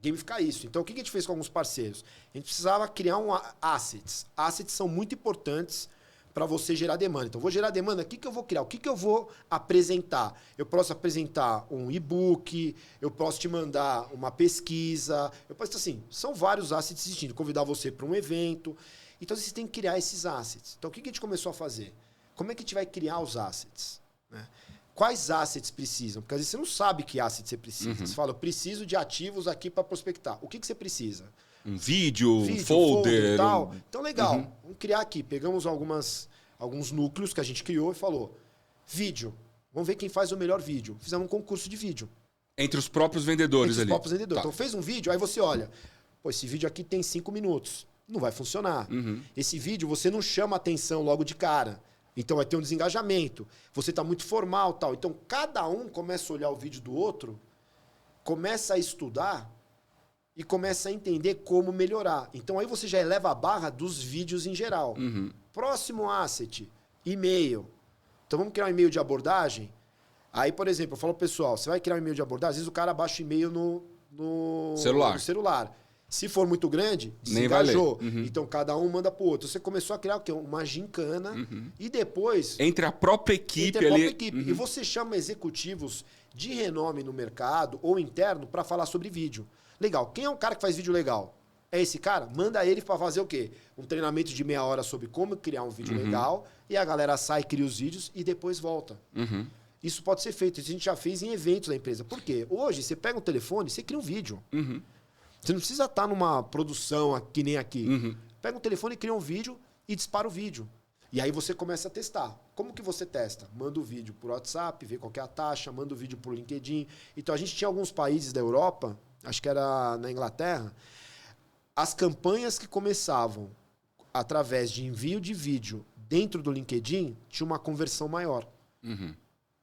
Gamificar isso. Então, o que a gente fez com alguns parceiros? A gente precisava criar assets. Assets são muito importantes para você gerar demanda. Então, vou gerar demanda, o que eu vou criar? O que eu vou apresentar? Eu posso apresentar um e-book, eu posso te mandar uma pesquisa, eu posso, assim, são vários assets distintos. Convidar você para um evento. Então, você tem que criar esses assets. Então, o que a gente começou a fazer? Como é que a gente vai criar os assets? Né? Quais assets precisam? Porque às vezes você não sabe que assets você precisa. Você fala, eu preciso de ativos aqui para prospectar. O que você precisa? Um vídeo, um folder e tal. Então, legal. Vamos criar aqui. Pegamos alguns núcleos que a gente criou e falou, vídeo. Vamos ver quem faz o melhor vídeo. Fizemos um concurso de vídeo. Entre os próprios vendedores ali. Entre os próprios vendedores. Tá. Então, fez um vídeo, aí você olha, pô, esse vídeo aqui tem 5 minutos. Não vai funcionar. Esse vídeo, você não chama atenção logo de cara. Então, vai ter um desengajamento. Você está muito formal, tal. Então, cada um começa a olhar o vídeo do outro, começa a estudar e começa a entender como melhorar. Então, aí você já eleva a barra dos vídeos em geral. Próximo asset, e-mail. Então vamos criar um e-mail de abordagem. Aí, por exemplo, eu falo, pessoal, você vai criar um e-mail de abordagem, às vezes o cara baixa o e-mail no celular. Se for muito grande, desengajou. Então, cada um manda pro outro. Você começou a criar o quê? Uma gincana. E depois... Entre a própria equipe ali. E você chama executivos de renome no mercado ou interno para falar sobre vídeo. Legal. Quem é um cara que faz vídeo legal? É esse cara? Manda ele para fazer o quê? Um treinamento de meia hora sobre como criar um vídeo legal. E a galera sai, cria os vídeos e depois volta. Isso pode ser feito. Isso a gente já fez em eventos da empresa. Por quê? Hoje, você pega um telefone, você cria um vídeo. Você não precisa estar numa produção que nem aqui. Pega um telefone, cria um vídeo e dispara o vídeo. E aí você começa a testar. Como que você testa? Manda o vídeo por WhatsApp, vê qual que é a taxa, manda o vídeo por LinkedIn. Então a gente tinha alguns países da Europa, acho que era na Inglaterra, as campanhas que começavam através de envio de vídeo dentro do LinkedIn tinha uma conversão maior.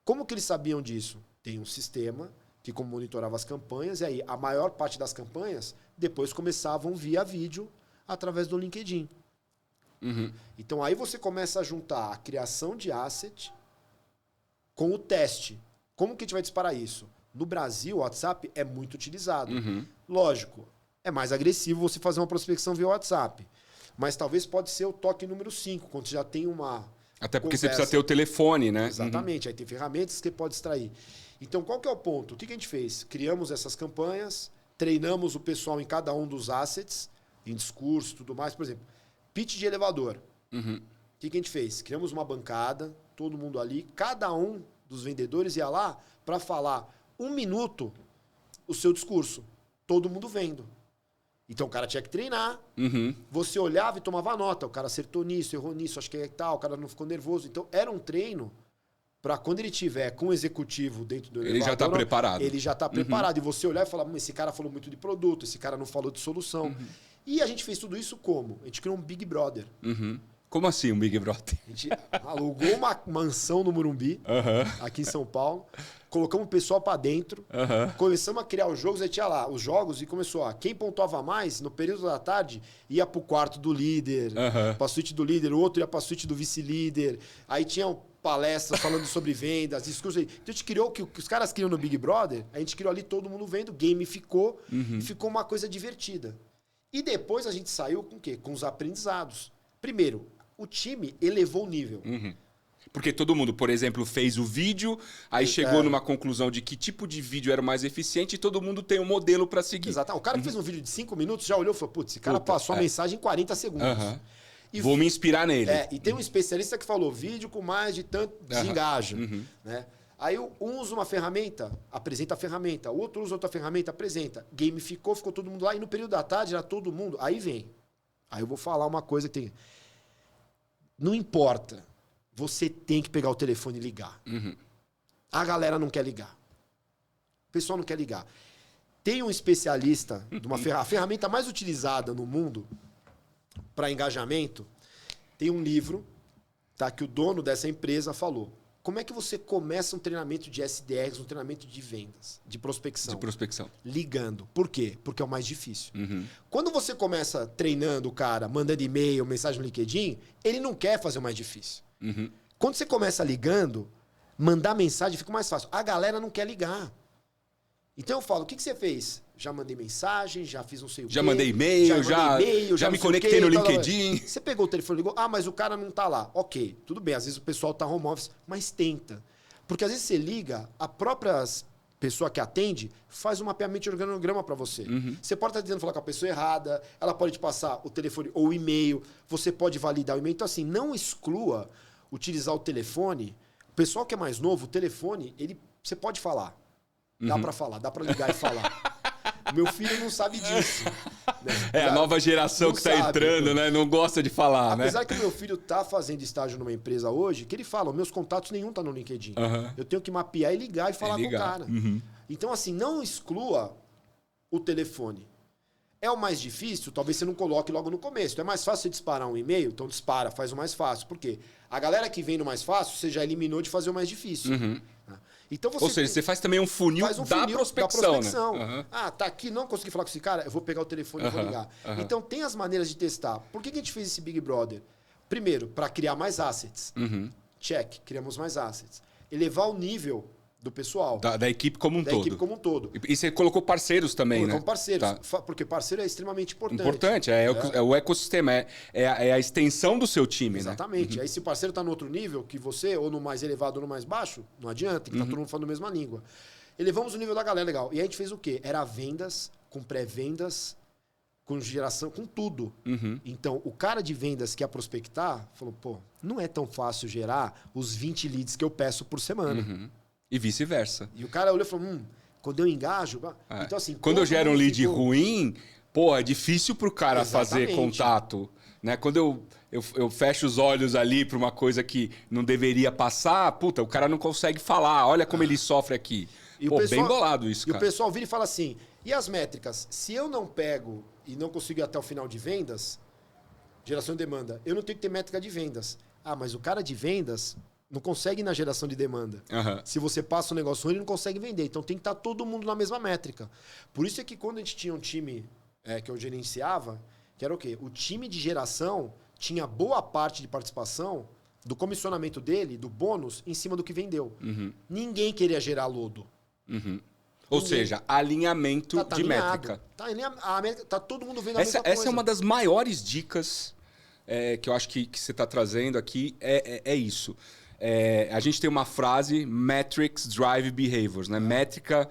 Como que eles sabiam disso? Tem um sistema que monitorava as campanhas, e aí a maior parte das campanhas depois começavam via vídeo através do LinkedIn. Então aí você começa a juntar a criação de asset com o teste. Como que a gente vai disparar isso? No Brasil, o WhatsApp é muito utilizado. Lógico, é mais agressivo você fazer uma prospecção via WhatsApp. Mas talvez pode ser o toque número 5, quando você já tem uma Até porque conversa. você precisa ter o telefone, né? Exatamente, aí tem ferramentas que você pode extrair. Então, qual que é o ponto? O que a gente fez? Criamos essas campanhas, treinamos o pessoal em cada um dos assets, em discurso e tudo mais. Por exemplo, pitch de elevador. O que a gente fez? Criamos uma bancada, todo mundo ali, cada um dos vendedores ia lá para falar 1 minuto o seu discurso. Todo mundo vendo. Então o cara tinha que treinar. Você olhava e tomava nota. O cara acertou nisso, errou nisso, acho que é tal, o cara não ficou nervoso. Então era um treino para quando ele tiver com o executivo dentro do elevador, ele já está preparado. Ele já está preparado. E você olhar e falar, esse cara falou muito de produto, esse cara não falou de solução. E a gente fez tudo isso como? A gente criou um Big Brother. Como assim um Big Brother? A gente alugou uma mansão no Morumbi, aqui em São Paulo. Colocamos o pessoal para dentro. Começamos a criar os jogos. Aí tinha lá os jogos e começou. Quem pontuava mais, no período da tarde, ia para o quarto do líder, para a suíte do líder. O outro ia para a suíte do vice-líder. Aí tinha palestras falando sobre vendas, discursos. Então a gente criou o que os caras criam no Big Brother. A gente criou ali todo mundo vendo, gamificou e ficou uma coisa divertida. E depois a gente saiu com o quê? Com os aprendizados. Primeiro, o time elevou o nível. Porque todo mundo, por exemplo, fez o vídeo, aí chegou numa conclusão de que tipo de vídeo era o mais eficiente e todo mundo tem um modelo para seguir. Exato. O cara que fez um vídeo de 5 minutos já olhou e falou, putz, esse cara passou a mensagem em 40 segundos. E vou me inspirar nele. E tem um especialista que falou, vídeo com mais de tanto desengaja. Né? Aí um usa uma ferramenta, apresenta a ferramenta. O outro usa outra ferramenta, apresenta. Gamificou, ficou todo mundo lá. E no período da tarde era todo mundo. Aí vem. Aí eu vou falar uma coisa que tem... Não importa. Você tem que pegar o telefone e ligar. A galera não quer ligar. O pessoal não quer ligar. Tem um especialista, a ferramenta mais utilizada no mundo para engajamento, tem um livro, tá, que o dono dessa empresa falou. Como é que você começa um treinamento de SDRs, um treinamento de vendas, de prospecção? De prospecção. Ligando. Por quê? Porque é o mais difícil. Quando você começa treinando o cara, mandando e-mail, mensagem no LinkedIn, ele não quer fazer o mais difícil. Quando você começa ligando, mandar mensagem fica mais fácil. A galera não quer ligar. Então eu falo, o que você fez? Já mandei mensagem, já fiz não sei o quê. Já mandei e-mail, já me conectei no LinkedIn. Você pegou o telefone e ligou, mas o cara não tá lá. Ok, tudo bem, às vezes o pessoal tá home office, mas tenta. Porque às vezes você liga, a própria pessoa que atende faz um mapeamento de organograma para você. Você pode estar tentando falar com a pessoa errada, ela pode te passar o telefone ou o e-mail, você pode validar o e-mail. Então assim, não exclua utilizar o telefone. O pessoal que é mais novo, o telefone, você pode falar. Dá para falar, dá para ligar e falar. Meu filho não sabe disso. Né? A nova geração não que está entrando, né? Não gosta de falar, Apesar que meu filho tá fazendo estágio numa empresa hoje, que ele fala, meus contatos nenhum tá no LinkedIn. Eu tenho que mapear e ligar e falar com o cara. Então, assim, não exclua o telefone. É o mais difícil, talvez você não coloque logo no começo. Então é mais fácil você disparar um e-mail, então dispara, faz o mais fácil. Por quê? A galera que vem no mais fácil, você já eliminou de fazer o mais difícil. Então Ou seja, você faz também um funil, da prospecção. Né? Tá aqui, não consegui falar com esse cara, eu vou pegar o telefone e vou ligar. Então tem as maneiras de testar. Por que a gente fez esse Big Brother? Primeiro, para criar mais assets. check, criamos mais assets. Elevar o nível do pessoal. Da equipe como um todo. Da equipe como um todo. E você colocou parceiros também, né? Como parceiros. Tá. Porque parceiro é extremamente importante. Importante, é o ecossistema, é a extensão do seu time, Exatamente. né? Aí se o parceiro está no outro nível que você, ou no mais elevado ou no mais baixo, não adianta, tem que estar todo mundo falando a mesma língua. Elevamos o nível da galera, legal. E aí a gente fez o quê? Era vendas, com pré-vendas, com geração, com tudo. Então, o cara de vendas que ia prospectar, falou, pô, não é tão fácil gerar os 20 leads que eu peço por semana. E vice-versa. E o cara olhou e falou, quando eu engajo... Então, assim, quando eu gero um lead ficou... ruim, pô, é difícil pro cara fazer contato. Né? Quando eu fecho os olhos ali para uma coisa que não deveria passar, puta, o cara não consegue falar. Olha como ele sofre aqui. E pô, o pessoal, bem bolado isso, cara. E o pessoal vira e fala assim, e as métricas? Se eu não pego e não consigo ir até o final de vendas, geração de demanda, eu não tenho que ter métrica de vendas. Ah, mas o cara de vendas não consegue ir na geração de demanda. Se você passa um negócio ruim, ele não consegue vender. Então tem que estar todo mundo na mesma métrica. Por isso é que quando a gente tinha um time que eu gerenciava, que era o quê? O time de geração tinha boa parte de participação do comissionamento dele, do bônus, em cima do que vendeu. Ninguém queria gerar lodo. Ou seja, alinhamento de métrica. Tá todo mundo vendo a mesma coisa. Essa é uma das maiores dicas que eu acho que você está trazendo aqui. É isso. A gente tem uma frase, metrics drive behaviors, né? Métrica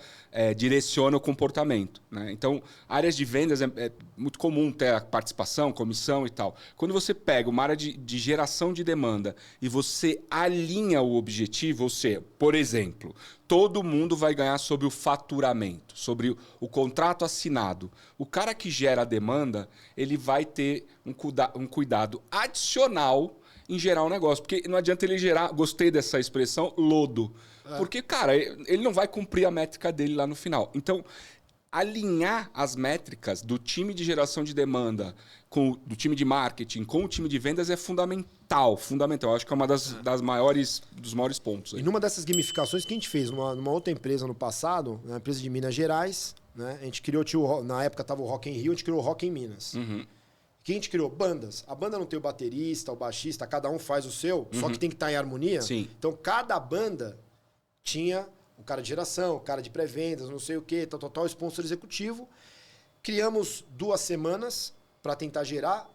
direciona o comportamento. Né? Então, áreas de vendas é muito comum ter a participação, comissão e tal. Quando você pega uma área de geração de demanda e você alinha o objetivo, ou seja, por exemplo, todo mundo vai ganhar sobre o faturamento, sobre o contrato assinado. O cara que gera a demanda, ele vai ter um cuidado adicional em gerar um negócio. Porque não adianta ele gerar, gostei dessa expressão, lodo. Porque, cara, ele não vai cumprir a métrica dele lá no final. Então, alinhar as métricas do time de geração de demanda, do time de marketing, com o time de vendas é fundamental. Fundamental. Eu acho que é uma dos maiores pontos. Aí. E numa dessas gamificações que a gente fez numa outra empresa no passado, uma empresa de Minas Gerais, né? A gente criou, na época estava o Rock in Rio, a gente criou o Rock em Minas. Que a gente criou bandas. A banda não tem o baterista, o baixista, cada um faz o seu, só que tem que estar em harmonia. Sim. Então, cada banda tinha o cara de geração, o cara de pré-vendas, não sei o quê, tal, sponsor executivo. Criamos 2 semanas para tentar gerar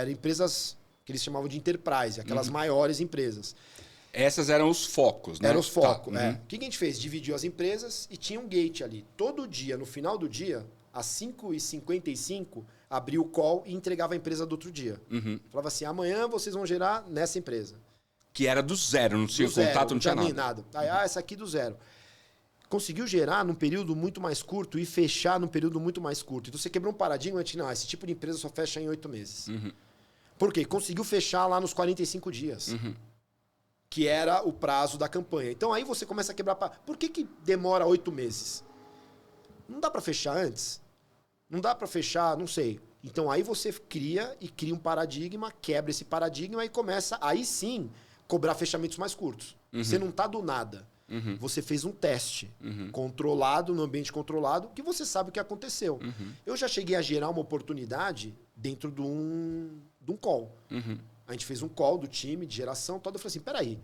empresas que eles chamavam de enterprise, aquelas maiores empresas. Essas eram os focos, né? Eram os focos, O que a gente fez? Dividiu as empresas e tinha um gate ali. Todo dia, no final do dia, às 5h55, abria o call e entregava a empresa do outro dia. Falava assim, amanhã vocês vão gerar nessa empresa. Que era do zero, não tinha contato, não tinha nada. Aí, essa aqui do zero. Conseguiu gerar num período muito mais curto e fechar num período muito mais curto. Então você quebrou um paradigma de, não, esse tipo de empresa só fecha em 8 meses. Por quê? Conseguiu fechar lá nos 45 dias. Que era o prazo da campanha. Então aí você começa a quebrar... Por que demora 8 meses? Não dá para fechar antes? Não dá para fechar, não sei. Então aí você cria um paradigma, quebra esse paradigma e começa, aí sim, cobrar fechamentos mais curtos. Você não tá do nada. Você fez um teste controlado, no ambiente controlado, que você sabe o que aconteceu. Eu já cheguei a gerar uma oportunidade dentro de um call. A gente fez um call do time de geração, todo. Eu falei assim, peraí,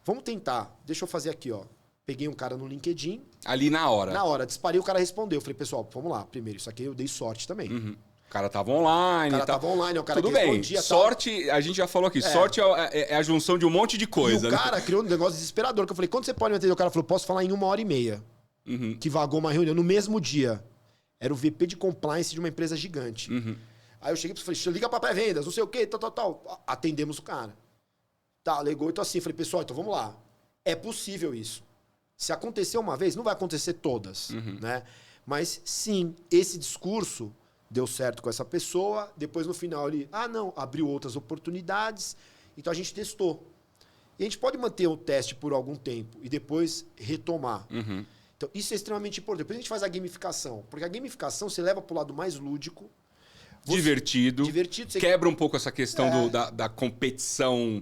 vamos tentar. Deixa eu fazer aqui, ó. Peguei um cara no LinkedIn. Ali na hora. Na hora, disparei, o cara respondeu. Eu falei, pessoal, vamos lá. Primeiro, isso aqui eu dei sorte também. O cara tava online. O cara tava online, é o cara Tudo que bem. respondia. Sorte, a gente já falou aqui, sorte é a junção de um monte de coisa. E o cara criou um negócio desesperador. Que eu falei, quando você pode me atender? O cara falou, posso falar em 1h30. Que vagou uma reunião no mesmo dia. Era o VP de compliance de uma empresa gigante. Aí eu cheguei e falei, liga pra pré-vendas, não sei o quê, tal. Atendemos o cara. Tá, ligou, então assim, falei, pessoal, então vamos lá. É possível isso. Se acontecer uma vez, não vai acontecer todas, né? Mas sim, esse discurso deu certo com essa pessoa. Depois, no final, ele... abriu outras oportunidades. Então, a gente testou. E a gente pode manter o teste por algum tempo e depois retomar. Então, isso é extremamente importante. Depois a gente faz a gamificação. Porque a gamificação você leva para o lado mais lúdico. Divertido. Você quebra um pouco essa questão da competição...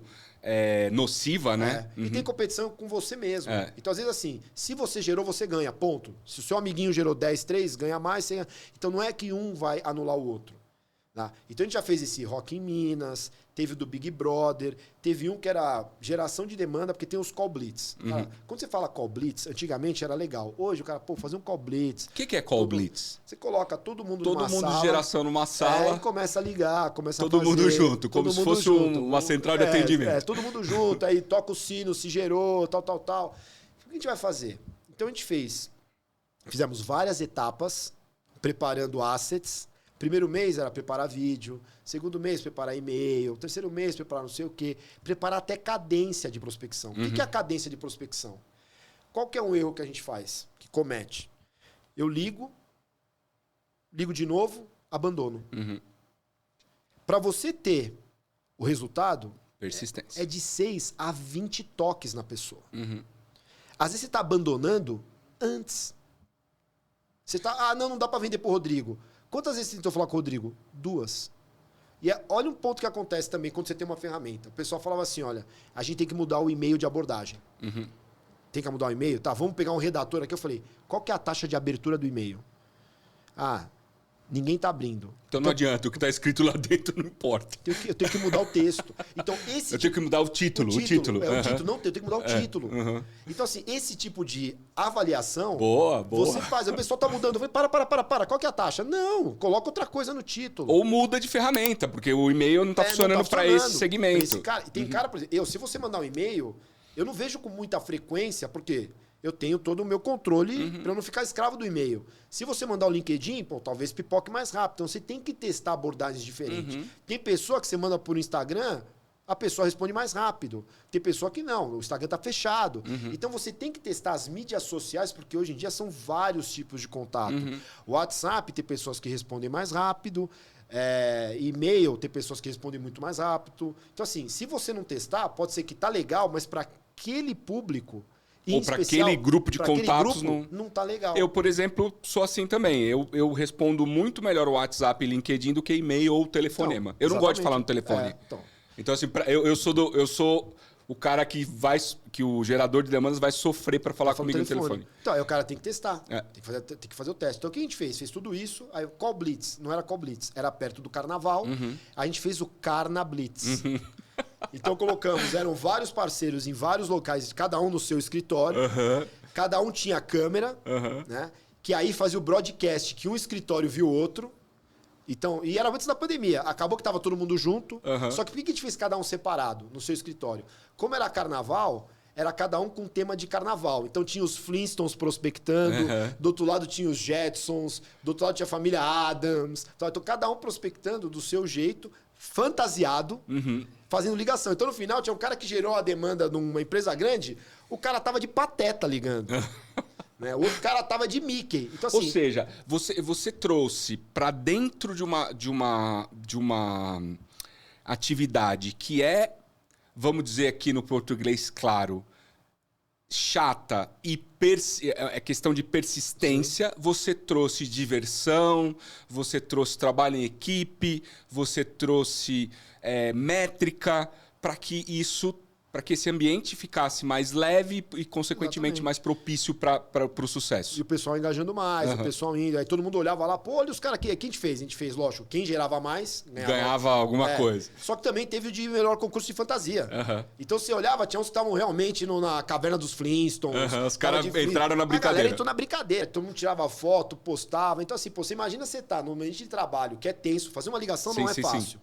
nociva, né? E tem competição com você mesmo. Então, às vezes, assim, se você gerou, você ganha, ponto. Se o seu amiguinho gerou 10-3, ganha mais. Então, não é que um vai anular o outro. Tá? Então a gente já fez esse Rock em Minas, teve o do Big Brother, teve um que era geração de demanda, porque tem os Call Blitz. Cara, quando você fala Call Blitz, antigamente era legal. Hoje o cara, fazer um Call Blitz. O que é Call Blitz? Você coloca todo mundo numa sala. Todo mundo de geração numa sala. E começa a ligar, começa todo a fazer. Todo mundo junto, como se fosse uma central de atendimento. Todo mundo junto, aí toca o sino, se gerou, tal. O que a gente vai fazer? Então a gente fizemos várias etapas, preparando assets. Primeiro mês era preparar vídeo, segundo mês preparar e-mail, terceiro mês preparar não sei o quê, preparar até cadência de prospecção. O que é a cadência de prospecção? Qual que é um erro que a gente faz, que comete? Eu ligo de novo, abandono. Para você ter o resultado, persistência. É de 6 a 20 toques na pessoa. Às vezes você está abandonando antes. Você está, não dá para vender pro Rodrigo. Quantas vezes você tentou falar com o Rodrigo? 2. E olha um ponto que acontece também quando você tem uma ferramenta. O pessoal falava assim, olha, a gente tem que mudar o e-mail de abordagem. Tem que mudar o e-mail? Tá, vamos pegar um redator aqui. Eu falei, qual que é a taxa de abertura do e-mail? Ninguém tá abrindo. Então não adianta, o que tá escrito lá dentro não importa. Eu tenho que mudar o texto. Então, eu tenho que mudar o título. O título. Não, eu tenho que mudar o título. Então, assim, esse tipo de avaliação... Boa. Você faz. O pessoal tá mudando. Eu falei, para. Qual que é a taxa? Não, coloca outra coisa no título. Ou muda de ferramenta, porque o e-mail não tá funcionando para esse segmento. Tem cara, por exemplo, se você mandar um e-mail, eu não vejo com muita frequência, porque... eu tenho todo o meu controle para eu não ficar escravo do e-mail. Se você mandar o LinkedIn, talvez pipoque mais rápido. Então, você tem que testar abordagens diferentes. Tem pessoa que você manda por Instagram, a pessoa responde mais rápido. Tem pessoa que não, o Instagram está fechado. Então, você tem que testar as mídias sociais, porque hoje em dia são vários tipos de contato. O WhatsApp tem pessoas que respondem mais rápido. E-mail tem pessoas que respondem muito mais rápido. Então, assim, se você não testar, pode ser que tá legal, mas para aquele público... ou para aquele grupo de contatos não tá legal. Eu, por exemplo, sou assim também. Eu respondo muito melhor o WhatsApp e LinkedIn do que e-mail ou telefonema. Eu não gosto de falar no telefone. Então, assim, eu sou o cara que o gerador de demandas vai sofrer para falar comigo no telefone. Então, aí o cara tem que testar. Tem que fazer o teste. Então, o que a gente fez? Fez tudo isso. Aí o Call Blitz, não era Call Blitz, era perto do carnaval. A gente fez o Carna Blitz. Então eram vários parceiros em vários locais, cada um no seu escritório. Cada um tinha câmera, né? Que aí fazia o broadcast, que um escritório viu o outro. Então, e era antes da pandemia. Acabou que estava todo mundo junto. Só que por que a gente fez cada um separado no seu escritório? Como era carnaval, era cada um com um tema de carnaval. Então tinha os Flintstones prospectando, do outro lado tinha os Jetsons, do outro lado tinha a família Addams. Então cada um prospectando do seu jeito, fantasiado, fazendo ligação. Então no final tinha um cara que gerou a demanda numa empresa grande, o cara tava de Pateta ligando. Né? O outro cara tava de Mickey. Então, assim, ou seja, você trouxe para dentro de uma atividade que é, vamos dizer aqui no português claro, chata e é questão de persistência. Você trouxe diversão, você trouxe trabalho em equipe, você trouxe métrica para que esse ambiente ficasse mais leve e, consequentemente, mais propício para o sucesso. E o pessoal engajando mais, o pessoal indo. Aí todo mundo olhava lá, olha os caras aqui. O que a gente fez? A gente fez, lógico, quem gerava mais... ganhava alguma coisa. Só que também teve o de melhor concurso de fantasia. Então você olhava, tinha uns que estavam realmente na caverna dos Flintstones. Os caras entraram na brincadeira. A galera entrou na brincadeira. Todo mundo tirava foto, postava. Então assim, você imagina você tá no ambiente de trabalho, que é tenso, fazer uma ligação não é fácil.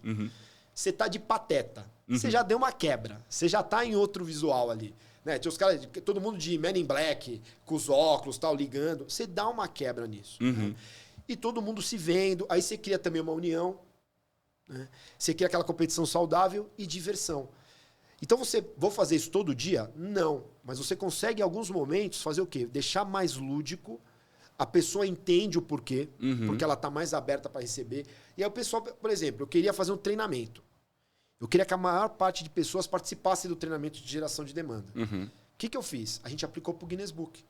Você tá de Pateta. Você já deu uma quebra. Você já tá em outro visual ali. Né? Tinha os caras, todo mundo de Men in Black, com os óculos, tal, ligando. Você dá uma quebra nisso. Né? E todo mundo se vendo. Aí você cria também uma união. Né? Você cria aquela competição saudável e diversão. Então vou fazer isso todo dia? Não. Mas você consegue, em alguns momentos, fazer o quê? Deixar mais lúdico. A pessoa entende o porquê, porque ela está mais aberta para receber. E aí o pessoal, por exemplo, eu queria fazer um treinamento. Eu queria que a maior parte de pessoas participasse do treinamento de geração de demanda. O que eu fiz? A gente aplicou para o Guinness Book.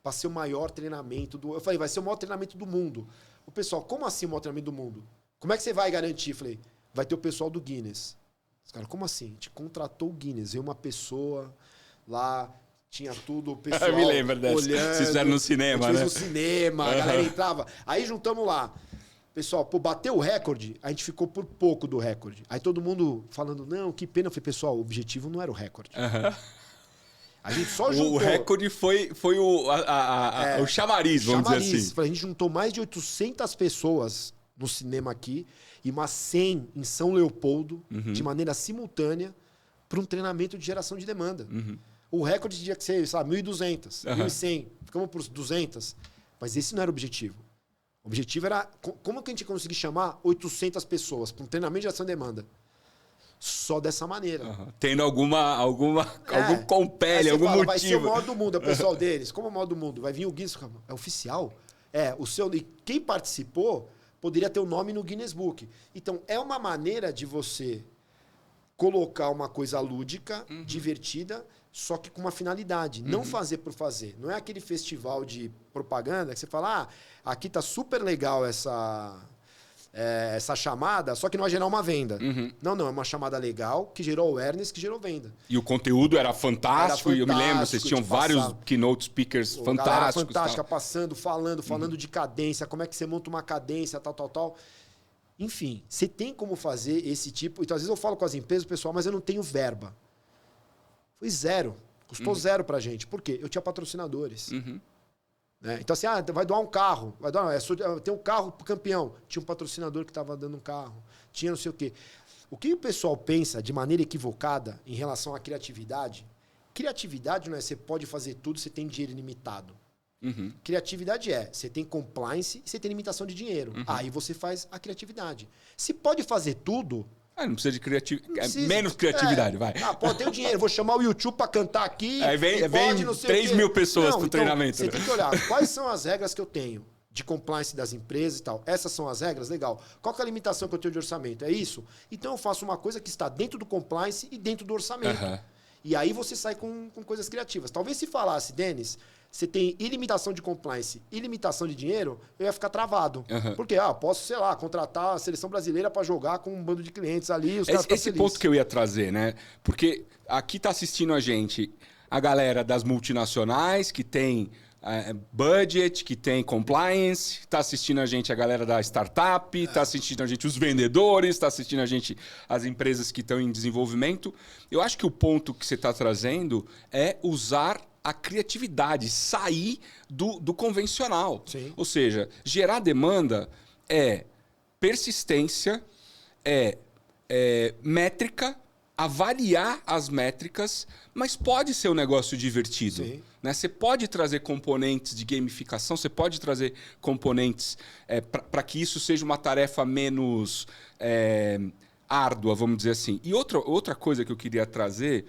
Para ser o maior treinamento do... Eu falei, vai ser o maior treinamento do mundo. O pessoal, como assim o maior treinamento do mundo? Como é que você vai garantir? Eu falei, vai ter o pessoal do Guinness. Os caras, como assim? A gente contratou o Guinness. Veio uma pessoa lá... Tinha tudo, o pessoal eu me lembro dessa. Olhando. Vocês fizeram no cinema, a gente né? fez no cinema, a galera entrava. Aí juntamos lá Pessoal, pô, bateu o recorde, a gente ficou por pouco do recorde. Aí todo mundo falando, não, que pena. Eu falei, pessoal, o objetivo não era o recorde. A gente só juntou... O recorde foi o chamariz, vamos dizer assim. A gente juntou mais de 800 pessoas no cinema aqui e umas 100 em São Leopoldo, de maneira simultânea, para um treinamento de geração de demanda. O recorde tinha que ser, sabe, 1.200, 1.100. Ficamos por 200. Mas esse não era o objetivo. O objetivo era como que a gente conseguir chamar 800 pessoas para um treinamento de geração de demanda. Só dessa maneira. Tendo algum compele, algum motivo. Vai ser o maior do mundo, é o pessoal deles. Como é o maior do mundo? Vai vir o Guinness, é oficial? E quem participou poderia ter o nome no Guinness Book. Então, é uma maneira de você colocar uma coisa lúdica, divertida, só que com uma finalidade. Não fazer por fazer. Não é aquele festival de propaganda que você fala, aqui tá super legal essa chamada, só que não vai gerar uma venda. Não, é uma chamada legal que gerou awareness, que gerou venda. E o conteúdo era fantástico, e eu me lembro, vocês tinham vários keynote speakers fantásticos. Fantástica, passando, falando de cadência, como é que você monta uma cadência, tal. Enfim, você tem como fazer esse tipo... Então, às vezes eu falo com as empresas, pessoal, mas eu não tenho verba. Foi zero. Custou zero pra gente. Por quê? Eu tinha patrocinadores. Né? Então, assim, vai doar um carro. Tem um carro pro campeão. Tinha um patrocinador que estava dando um carro. Tinha não sei o quê. O que o pessoal pensa de maneira equivocada em relação à criatividade? Criatividade não é você pode fazer tudo, você tem dinheiro ilimitado. Criatividade você tem compliance e você tem limitação de dinheiro. Aí você faz a criatividade. Se pode fazer tudo... não precisa de criatividade. Menos criatividade, vai. Pô, tenho dinheiro, vou chamar o YouTube para cantar aqui. Aí vem 3.000 pessoas pro treinamento. Você tem que olhar quais são as regras que eu tenho de compliance das empresas e tal. Essas são as regras? Legal. Qual que é a limitação que eu tenho de orçamento? É isso? Então eu faço uma coisa que está dentro do compliance e dentro do orçamento. E aí você sai com coisas criativas. Talvez se falasse, Denis, você tem ilimitação de compliance e limitação de dinheiro, eu ia ficar travado. Porque, posso, sei lá, contratar a seleção brasileira para jogar com um bando de clientes ali. Esse ponto que eu ia trazer, né? Porque aqui tá assistindo a gente a galera das multinacionais, que tem budget, que tem compliance, tá assistindo a gente a galera da startup, tá assistindo a gente os vendedores, tá assistindo a gente as empresas que estão em desenvolvimento. Eu acho que o ponto que você está trazendo é usar a criatividade, sair do convencional. Sim. Ou seja, gerar demanda é persistência, é métrica, avaliar as métricas, mas pode ser um negócio divertido. Né? Você pode trazer componentes de gamificação, você pode trazer componentes para que isso seja uma tarefa menos árdua, vamos dizer assim. E outra coisa que eu queria trazer,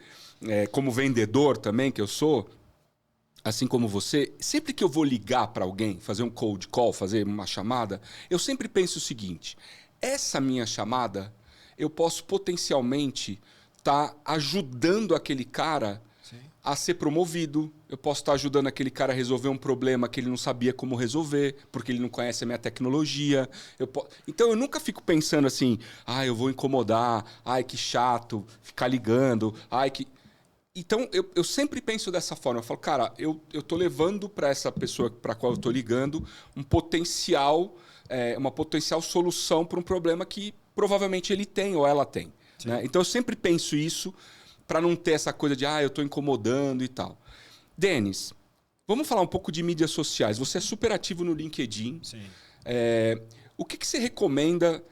como vendedor também, que eu sou, assim como você, sempre que eu vou ligar para alguém, fazer um cold call, fazer uma chamada, eu sempre penso o seguinte: essa minha chamada, eu posso potencialmente estar ajudando aquele cara a ser promovido. Eu posso estar ajudando aquele cara a resolver um problema que ele não sabia como resolver, porque ele não conhece a minha tecnologia. Então eu nunca fico pensando assim, eu vou incomodar, que chato, ficar ligando, Então, eu sempre penso dessa forma. Eu falo, cara, eu tô levando para essa pessoa para a qual eu tô ligando uma potencial solução para um problema que provavelmente ele tem ou ela tem. Né? Então, eu sempre penso isso para não ter essa coisa de, eu tô incomodando e tal. Denis, vamos falar um pouco de mídias sociais. Você é super ativo no LinkedIn. Sim. O que você recomenda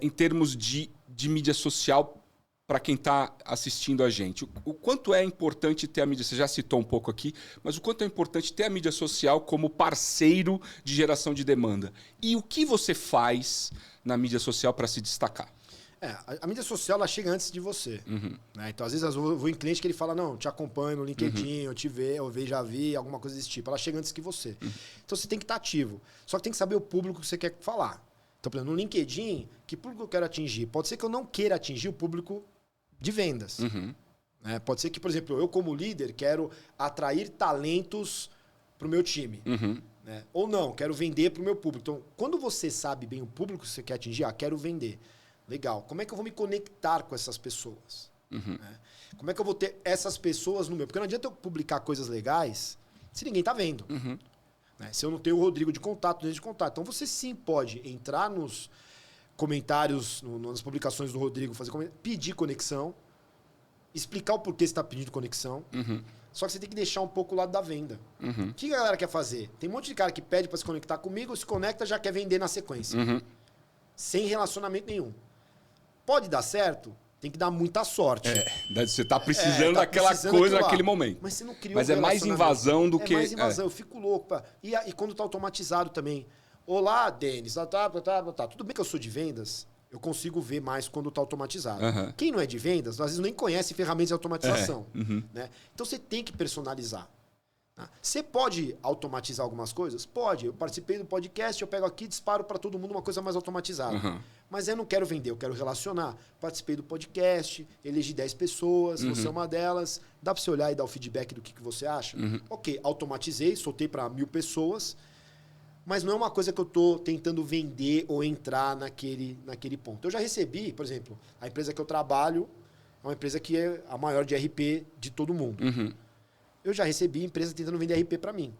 em termos de mídia social para quem está assistindo a gente? O quanto é importante ter a mídia... Você já citou um pouco aqui, mas o quanto é importante ter a mídia social como parceiro de geração de demanda? E o que você faz na mídia social para se destacar? A mídia social ela chega antes de você. Né? Então, às vezes, eu vou em cliente que ele fala, não, te acompanho no LinkedIn, eu te vejo, já vi, alguma coisa desse tipo. Ela chega antes que você. Então, você tem que estar ativo. Só que tem que saber o público que você quer falar. Então, por exemplo, no LinkedIn, que público eu quero atingir? Pode ser que eu não queira atingir o público de vendas. Né? Pode ser que, por exemplo, eu como líder quero atrair talentos para o meu time. Né? Ou não, quero vender para o meu público. Então, quando você sabe bem o público que você quer atingir, quero vender. Legal. Como é que eu vou me conectar com essas pessoas? Né? Como é que eu vou ter essas pessoas no meu... Porque não adianta eu publicar coisas legais se ninguém está vendo. Né? Se eu não tenho o Rodrigo de contato, de contato. Então você sim pode entrar nos comentários, nas publicações do Rodrigo, pedir conexão, explicar o porquê você está pedindo conexão. Só que você tem que deixar um pouco o lado da venda. O que a galera quer fazer? Tem um monte de cara que pede para se conectar comigo, se conecta, já quer vender na sequência. Sem relacionamento nenhum. Pode dar certo? Tem que dar muita sorte. Você tá precisando daquela coisa naquele momento. Mas você não criou Mas é mais invasão do que... É mais invasão, eu fico louco. E quando tá automatizado também. Olá, Denis. Tá. Tudo bem que eu sou de vendas, eu consigo ver mais quando está automatizado. Quem não é de vendas, às vezes nem conhece ferramentas de automatização. Né? Então você tem que personalizar. Tá? Você pode automatizar algumas coisas? Pode. Eu participei do podcast, eu pego aqui e disparo para todo mundo uma coisa mais automatizada. Mas eu não quero vender, eu quero relacionar. Participei do podcast, elegi 10 pessoas, você é uma delas. Dá para você olhar e dar o feedback do que você acha? Ok, automatizei, soltei para 1000 pessoas. Mas não é uma coisa que eu estou tentando vender ou entrar naquele ponto. Eu já recebi, por exemplo, a empresa que eu trabalho é uma empresa que é a maior de RP de todo mundo. Eu já recebi empresa tentando vender RP para mim.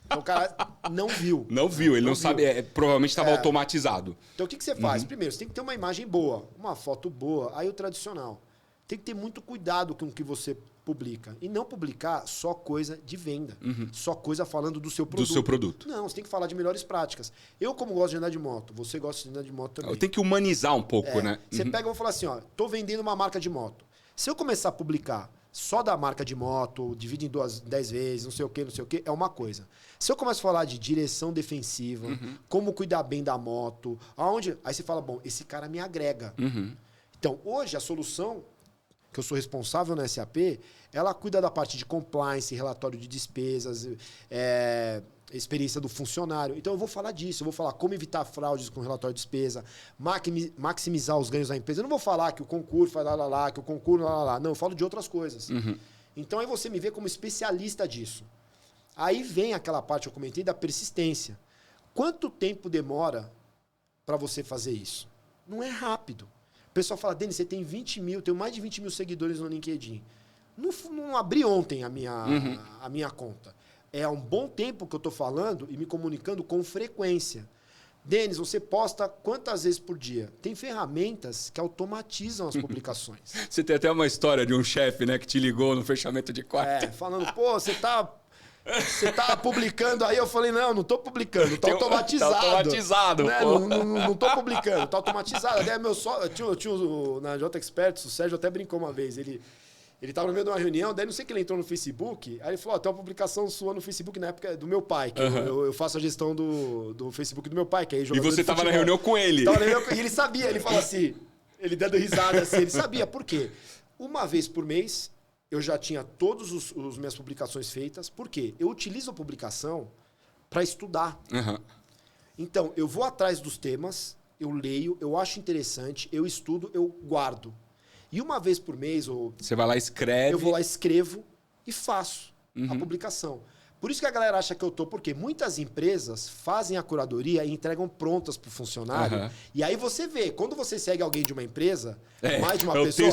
Então o cara não viu. Não viu, ele não sabe, provavelmente estava automatizado. Então o que você faz? Primeiro, você tem que ter uma imagem boa, uma foto boa, aí o tradicional. Tem que ter muito cuidado com o que você publica. E não publicar só coisa de venda. Só coisa falando do seu produto. Do seu produto. Não, você tem que falar de melhores práticas. Eu, como gosto de andar de moto, você gosta de andar de moto também. Eu tenho que humanizar um pouco, né? Você pega e vou falar assim, ó, tô vendendo uma marca de moto. Se eu começar a publicar só da marca de moto, divide em 10 vezes, não sei o que, é uma coisa. Se eu começo a falar de direção defensiva, como cuidar bem da moto, aí você fala, bom, esse cara me agrega. Então, hoje, a solução que eu sou responsável na SAP, ela cuida da parte de compliance, relatório de despesas, experiência do funcionário. Então eu vou falar disso, eu vou falar como evitar fraudes com relatório de despesa, maximizar os ganhos da empresa. Eu não vou falar que o concurso faz lá, que o concurso lá. Não, eu falo de outras coisas. Então aí você me vê como especialista disso. Aí vem aquela parte que eu comentei da persistência. Quanto tempo demora para você fazer isso? Não é rápido. O pessoal fala, Denis, você tem 20 mil, tenho mais de 20 mil seguidores no LinkedIn. Não abri ontem a minha conta. É há um bom tempo que eu estou falando e me comunicando com frequência. Denis, você posta quantas vezes por dia? Tem ferramentas que automatizam as publicações. Você tem até uma história de um chefe, né, que te ligou no fechamento de quarto. Falando, pô, você tá publicando aí? Eu falei, não estou publicando, tá automatizado. Tá automatizado, né? pô. Não estou publicando, tá automatizado. Até na J Experts, o Sérgio até brincou uma vez, ele estava no meio de uma reunião, daí não sei que ele entrou no Facebook, aí ele falou, tem uma publicação sua no Facebook na época do meu pai, que eu faço a gestão do Facebook do meu pai, que é jogador. E você estava na reunião com ele. E ele sabia, ele fala assim, ele dando risada assim, ele sabia. Por quê? Uma vez por mês, eu já tinha todas as minhas publicações feitas. Por quê? Eu utilizo a publicação para estudar. Então, eu vou atrás dos temas, eu leio, eu acho interessante, eu estudo, eu guardo. E uma vez por mês... Você vai lá, escreve... Eu vou lá, escrevo e faço a publicação. Por isso que a galera acha que eu tô... Porque muitas empresas fazem a curadoria e entregam prontas pro funcionário. E aí você vê, quando você segue alguém de uma empresa, mais de uma pessoa,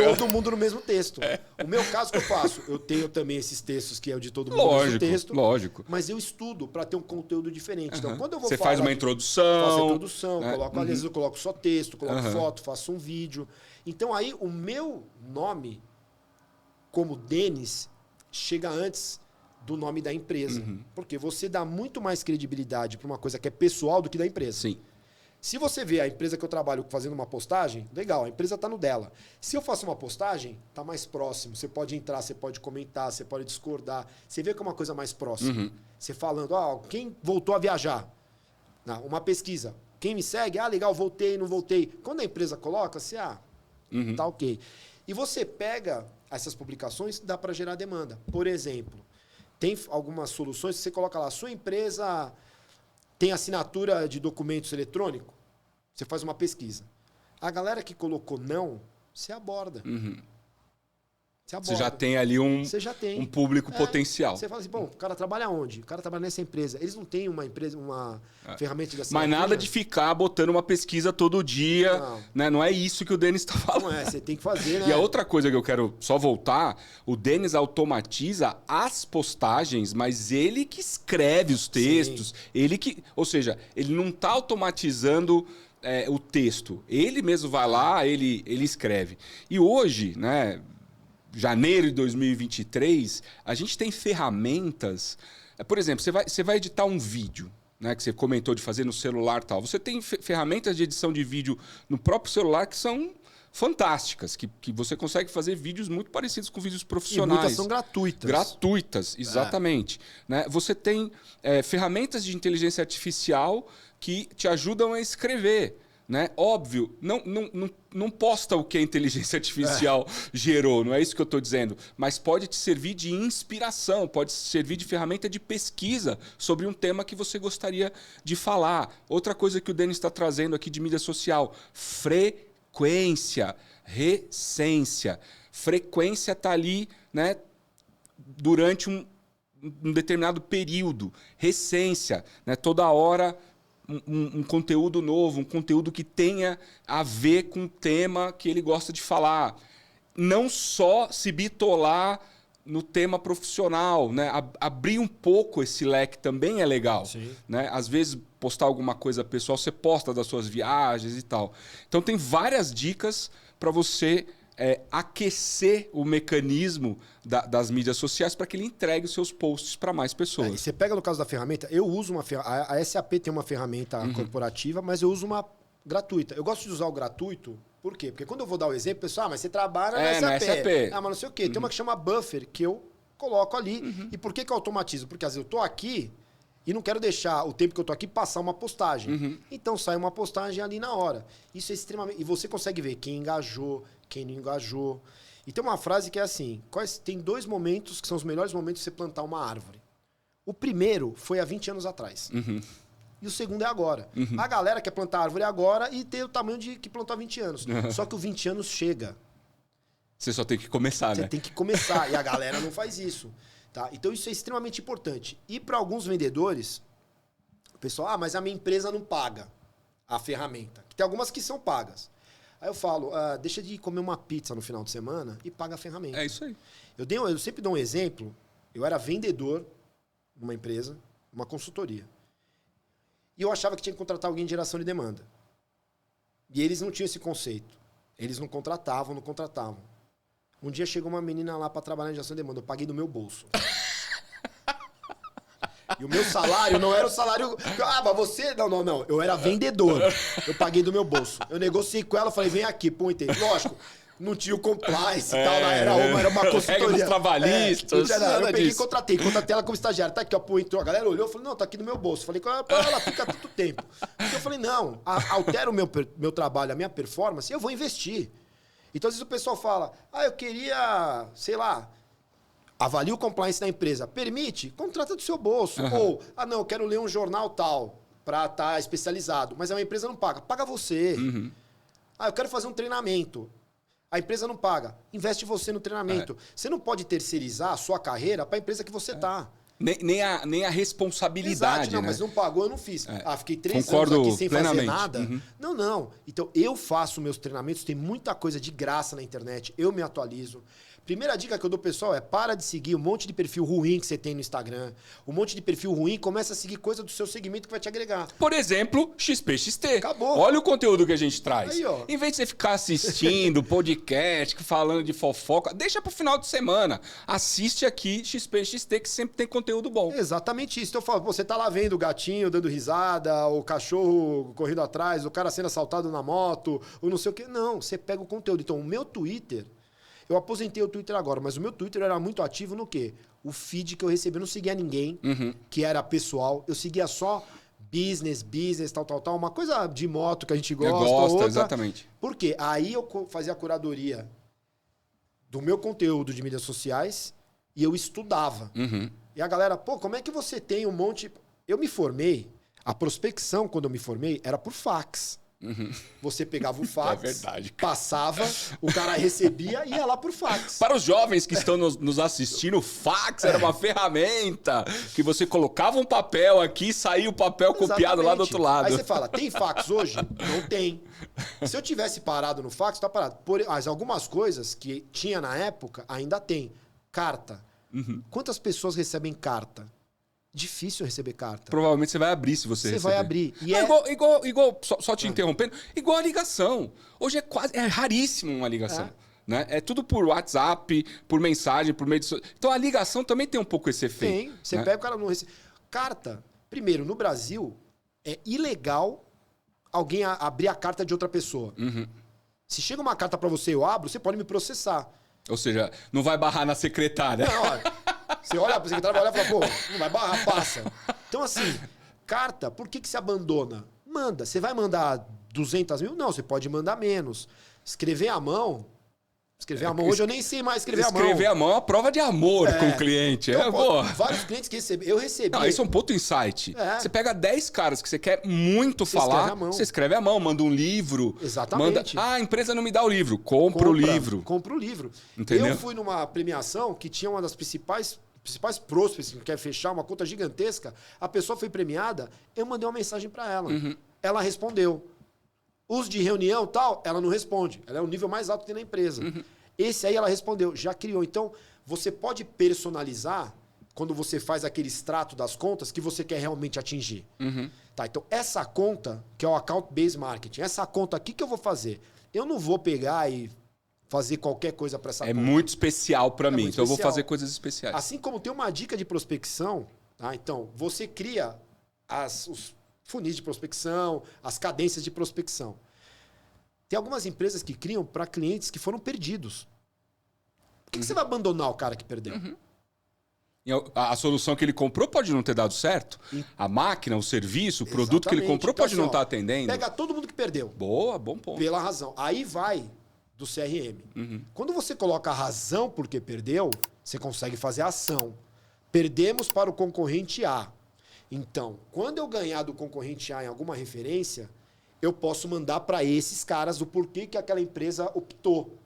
todo mundo no mesmo texto. O meu caso que eu faço, eu tenho também esses textos que é o de todo mundo no mesmo texto. Lógico. Mas eu estudo para ter um conteúdo diferente. Então, quando eu vou Você faz uma introdução. Faço a introdução, coloco, às vezes eu coloco só texto, coloco foto, faço um vídeo. Então aí o meu nome, como Denis, chega antes do nome da empresa. Porque você dá muito mais credibilidade para uma coisa que é pessoal do que da empresa. Sim. Se você vê a empresa que eu trabalho fazendo uma postagem, legal, a empresa está no dela. Se eu faço uma postagem, está mais próximo. Você pode entrar, você pode comentar, você pode discordar. Você vê que é uma coisa mais próxima. Você falando, quem voltou a viajar? Uma pesquisa. Quem me segue? Legal, voltei, não voltei. Quando a empresa coloca, você, tá ok. E você pega essas publicações, dá para gerar demanda. Por exemplo, tem algumas soluções que você coloca lá, sua empresa tem assinatura de documentos eletrônicos? Você faz uma pesquisa. A galera que colocou não, você aborda. Você já tem ali um público potencial. Você fala assim, bom, o cara trabalha onde? O cara trabalha nessa empresa. Eles não têm uma empresa, uma ferramenta de assinatura. Mas nada de ficar botando uma pesquisa todo dia. Né? Não é isso que o Denis está falando. Não é, você tem que fazer, né? E a outra coisa que eu quero só voltar, o Denis automatiza as postagens, mas ele que escreve os textos. Ou seja, ele não está automatizando o texto. Ele mesmo vai lá, ele escreve. E hoje, né? Janeiro de 2023, a gente tem ferramentas. Por exemplo, você vai editar um vídeo, né, que você comentou de fazer no celular e tal. Você tem ferramentas de edição de vídeo no próprio celular que são fantásticas, que você consegue fazer vídeos muito parecidos com vídeos profissionais. E muitas são gratuitas. Gratuitas, exatamente. Né? Você tem ferramentas de inteligência artificial que te ajudam a escrever. Né? Óbvio, não posta o que a inteligência artificial gerou, não é isso que eu estou dizendo, mas pode te servir de inspiração, pode servir de ferramenta de pesquisa sobre um tema que você gostaria de falar. Outra coisa que o Denis está trazendo aqui de mídia social, frequência, recência. Frequência está ali, né, durante um determinado período. Recência, né, toda hora... Um conteúdo novo, um conteúdo que tenha a ver com o tema que ele gosta de falar. Não só se bitolar no tema profissional, né? Abrir um pouco esse leque também é legal. Né? Às vezes, postar alguma coisa pessoal, você posta das suas viagens e tal. Então, tem várias dicas para você aquecer o mecanismo das mídias sociais para que ele entregue os seus posts para mais pessoas. Você pega no caso da ferramenta, eu uso uma ferramenta. A SAP tem uma ferramenta corporativa, mas eu uso uma gratuita. Eu gosto de usar o gratuito, por quê? Porque quando eu vou dar o exemplo, pessoal, mas você trabalha na SAP. Ah, mas não sei o quê. Tem uma que chama Buffer, que eu coloco ali. E por que eu automatizo? Porque às vezes eu tô aqui e não quero deixar o tempo que eu tô aqui passar uma postagem. Então sai uma postagem ali na hora. Isso é extremamente... E você consegue ver quem engajou, quem não engajou. E tem uma frase que é assim, tem 2 momentos que são os melhores momentos de você plantar uma árvore. O primeiro foi há 20 anos atrás. E o segundo é agora. A galera quer plantar árvore agora e ter o tamanho de que plantou há 20 anos. Só que o 20 anos chega. Você só tem que começar, né? Você tem que começar. E a galera não faz isso. Tá? Então isso é extremamente importante. E para alguns vendedores, o pessoal, mas a minha empresa não paga a ferramenta. Tem algumas que são pagas. Aí eu falo, deixa de comer uma pizza no final de semana e paga a ferramenta. É isso aí. Eu sempre dou um exemplo. Eu era vendedor numa empresa, uma consultoria. E eu achava que tinha que contratar alguém de geração de demanda. E eles não tinham esse conceito. Eles não contratavam. Um dia chegou uma menina lá para trabalhar em geração de demanda. Eu paguei do meu bolso. E o meu salário não era o salário... mas você... Não. Eu era vendedor. Eu paguei do meu bolso. Eu negociei com ela, falei, vem aqui, pô, entende? Lógico, não tinha o compliance e tal. Era uma consultoria. Trabalhistas. Eu peguei e contratei ela como estagiária. Tá aqui, ó, pô, entrou. A galera olhou, falei, não, tá aqui no meu bolso. Falei, ela fica tanto tempo. Então eu falei, não, altera o meu trabalho, a minha performance, eu vou investir. Então às vezes o pessoal fala, eu queria, sei lá... Avalia o compliance da empresa. Permite? Contrata do seu bolso. Ou, não, eu quero ler um jornal tal para estar especializado. Mas a empresa não paga. Paga você. Eu quero fazer um treinamento. A empresa não paga. Investe você no treinamento. Você não pode terceirizar a sua carreira para a empresa que você está. Nem a responsabilidade. Exato, não, né? mas não pagou, eu não fiz. Fiquei 3 Concordo anos aqui sem plenamente. fazer nada. Não. Então, eu faço meus treinamentos, tem muita coisa de graça na internet, eu me atualizo. Primeira dica que eu dou, pessoal, para de seguir um monte de perfil ruim que você tem no Instagram. Um monte de perfil ruim, começa a seguir coisa do seu segmento que vai te agregar. Por exemplo, XPXT. Acabou. Olha o conteúdo que a gente traz. Aí, ó. Em vez de você ficar assistindo podcast, falando de fofoca, deixa pro final de semana. Assiste aqui XPXT, que sempre tem conteúdo bom. Exatamente isso. Então eu falo, você tá lá vendo o gatinho dando risada, o cachorro correndo atrás, o cara sendo assaltado na moto, ou não sei o quê. Não, você pega o conteúdo. Então, o meu Twitter... Eu aposentei o Twitter agora, mas o meu Twitter era muito ativo no quê? O feed que eu recebia. Eu não seguia ninguém, que era pessoal. Eu seguia só business, tal. Uma coisa de moto que a gente gosta. Outra. Exatamente. Por quê? Aí eu fazia a curadoria do meu conteúdo de mídias sociais e eu estudava. E a galera, como é que você tem um monte... Eu me formei, a prospecção, quando eu me formei, era por fax. Você pegava o fax, É verdade. passava, o cara recebia e ia lá por fax. Para os jovens que estão nos assistindo, o fax era uma ferramenta que você colocava um papel aqui e saía o papel copiado lá do outro lado. Aí você fala, tem fax hoje? Não tem. Se eu tivesse parado no fax, tá parado. Mas algumas coisas que tinha na época, ainda tem. Carta. Quantas pessoas recebem carta? Difícil receber carta. Provavelmente você vai abrir se você receber. Você vai abrir. E igual só te interrompendo, igual a ligação. Hoje é raríssimo uma ligação. Né? É tudo por WhatsApp, por mensagem, por meio de... Então a ligação também tem um pouco esse efeito. Tem. Você né? pega o cara não recebe. Carta. Primeiro, no Brasil, é ilegal alguém abrir a carta de outra pessoa. Se chega uma carta pra você e eu abro, você pode me processar. Ou seja, não vai barrar na secretária. Não, olha, você olha pra secretária, vai olhar e fala, pô, não vai barrar, passa. Então, assim, carta, por que você abandona? Manda. Você vai mandar 200 mil? Não, você pode mandar menos. Escrever à mão... Hoje eu nem sei mais escrever à mão. Escrever à mão é uma prova de amor com o cliente. Então, vários clientes que eu recebi. Não, esse é um ponto insight. Você pega 10 caras que você quer muito falar, você escreve à mão, manda um livro. Exatamente. A empresa não me dá o livro, compra o livro. Compra o livro. Entendeu? Eu fui numa premiação que tinha uma das principais prospects que quer fechar uma conta gigantesca. A pessoa foi premiada, eu mandei uma mensagem para ela. Ela respondeu. Os de reunião tal, ela não responde. Ela é o nível mais alto que tem na empresa. Esse aí ela respondeu, já criou. Então, você pode personalizar quando você faz aquele extrato das contas que você quer realmente atingir. Tá, então, essa conta, que é o Account Based Marketing, essa conta aqui que eu vou fazer, eu não vou pegar e fazer qualquer coisa para essa conta. É muito especial para mim, então eu vou especial. fazer coisas especiais. Assim como tem uma dica de prospecção, tá? Então, você cria os funis de prospecção, as cadências de prospecção. Tem algumas empresas que criam para clientes que foram perdidos. Por que você vai abandonar o cara que perdeu? A solução que ele comprou pode não ter dado certo. A máquina, o serviço, o produto que ele comprou então, pode não estar atendendo. Pega todo mundo que perdeu. Boa, bom ponto. Pela razão. Aí vai do CRM. Quando você coloca a razão por que perdeu, você consegue fazer a ação. Perdemos para o concorrente A. Então, quando eu ganhar do concorrente A em alguma referência, eu posso mandar para esses caras o porquê que aquela empresa optou.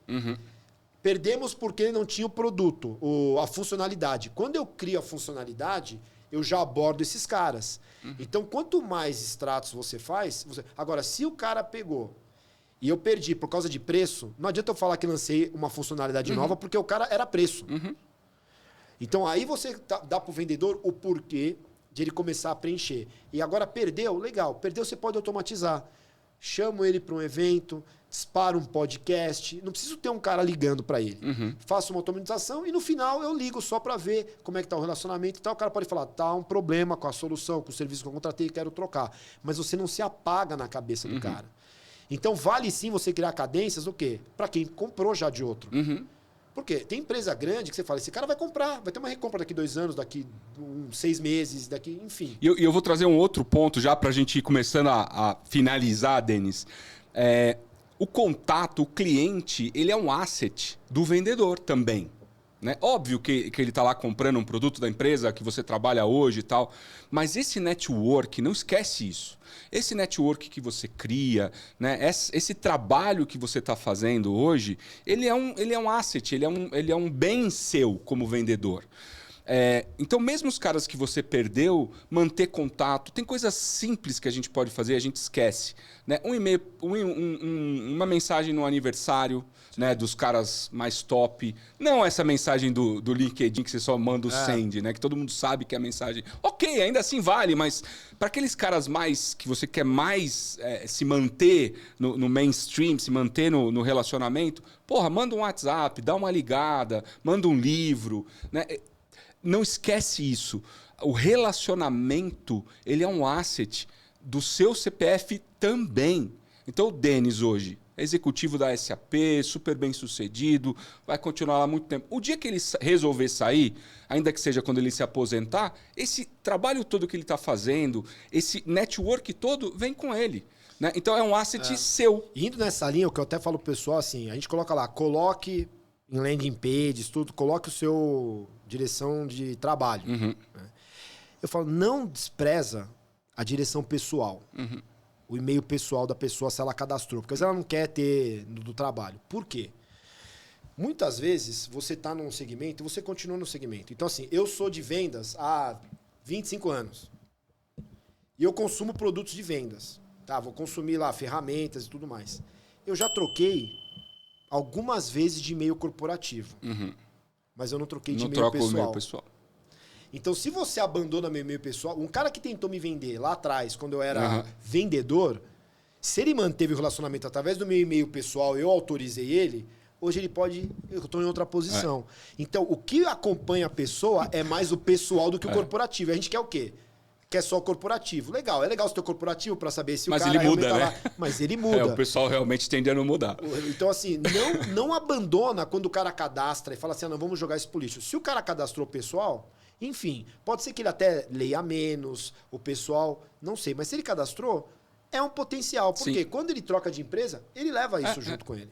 Perdemos porque não tinha o produto, a funcionalidade. Quando eu crio a funcionalidade, eu já abordo esses caras. Então, quanto mais extratos você faz... Agora, se o cara pegou e eu perdi por causa de preço, não adianta eu falar que lancei uma funcionalidade nova porque o cara era preço. Então, aí você dá para o vendedor o porquê de ele começar a preencher. E agora perdeu, legal. Perdeu, você pode automatizar. Chamo ele para um evento, disparo um podcast. Não preciso ter um cara ligando para ele. Faço uma automatização e no final eu ligo só para ver como é que está o relacionamento e tal. O cara pode falar, tá um problema com a solução, com o serviço que eu contratei, quero trocar. Mas você não se apaga na cabeça do cara. Então vale sim você criar cadências, o quê? Para quem comprou já de outro. Porque tem empresa grande que você fala, esse cara vai comprar, vai ter uma recompra daqui 2 anos, daqui 6 meses, daqui, enfim. E eu vou trazer um outro ponto já para a gente ir começando a finalizar, Denis. O contato, o cliente, ele é um asset do vendedor também. Né? Óbvio que ele está lá comprando um produto da empresa que você trabalha hoje e tal, mas esse network, não esquece isso. Esse network que você cria, né? Esse trabalho que você está fazendo hoje, ele é um asset, ele é um bem seu como vendedor. Então, mesmo os caras que você perdeu, manter contato. Tem coisas simples que a gente pode fazer e a gente esquece. Né? Um e-mail, uma mensagem no aniversário, né, dos caras mais top. Não essa mensagem do LinkedIn que você só manda o send, né? Que todo mundo sabe que é a mensagem. Ok, ainda assim vale, mas para aqueles caras mais que você quer mais se manter no mainstream, se manter no relacionamento, porra, manda um WhatsApp, dá uma ligada, manda um livro, né? Não esquece isso. O relacionamento, ele é um asset do seu CPF também. Então, o Denis hoje é executivo da SAP, super bem sucedido, vai continuar lá muito tempo. O dia que ele resolver sair, ainda que seja quando ele se aposentar, esse trabalho todo que ele está fazendo, esse network todo, vem com ele. Né? Então, é um asset seu. Indo nessa linha, o que eu até falo pro pessoal, assim, a gente coloca lá, coloque em landing pages, tudo, coloque o seu direção de trabalho. Né? Eu falo, não despreza a direção pessoal. o e-mail pessoal da pessoa se ela cadastrou. Porque às vezes ela não quer ter do trabalho. Por quê? Muitas vezes você está num segmento e você continua no segmento. Então, assim, eu sou de vendas há 25 anos. E eu consumo produtos de vendas. Tá? Vou consumir lá ferramentas e tudo mais. Eu já troquei algumas vezes de e-mail corporativo. Mas eu não troquei de e-mail pessoal. O e-mail pessoal. Então, se você abandona meu e-mail pessoal... Um cara que tentou me vender lá atrás, quando eu era vendedor, se ele manteve o relacionamento através do meu e-mail pessoal, eu autorizei ele... Hoje ele pode... Eu estou em outra posição. Então, o que acompanha a pessoa é mais o pessoal do que o corporativo. A gente quer o quê? Quer só o corporativo. Legal, é legal você ter o corporativo para saber se o cara ele muda, né? Lá. Mas ele muda. O pessoal realmente tende a não mudar. Então, assim, não abandona quando o cara cadastra e fala assim, não, vamos jogar isso pro lixo. Se o cara cadastrou o pessoal, enfim, pode ser que ele até leia menos, o pessoal, não sei. Mas se ele cadastrou, é um potencial. Porque quando ele troca de empresa, ele leva isso junto com ele.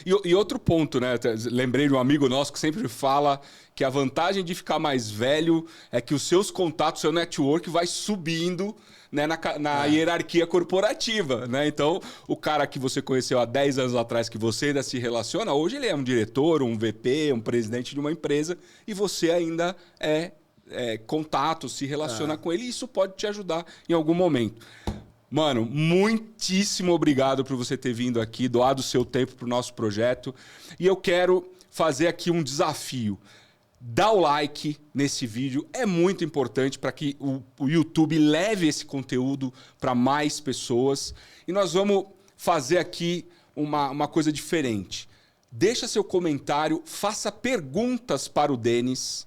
E outro ponto, né? Lembrei de um amigo nosso que sempre fala que a vantagem de ficar mais velho é que os seus contatos, seu network vai subindo, né, na hierarquia corporativa, né? Então, o cara que você conheceu há 10 anos atrás, que você ainda se relaciona, hoje ele é um diretor, um VP, um presidente de uma empresa e você ainda é contato, se relaciona com ele e isso pode te ajudar em algum momento. Mano, muitíssimo obrigado por você ter vindo aqui, doado o seu tempo para o nosso projeto. E eu quero fazer aqui um desafio. Dá o like nesse vídeo, é muito importante para que o YouTube leve esse conteúdo para mais pessoas. E nós vamos fazer aqui uma coisa diferente. Deixa seu comentário, faça perguntas para o Denis.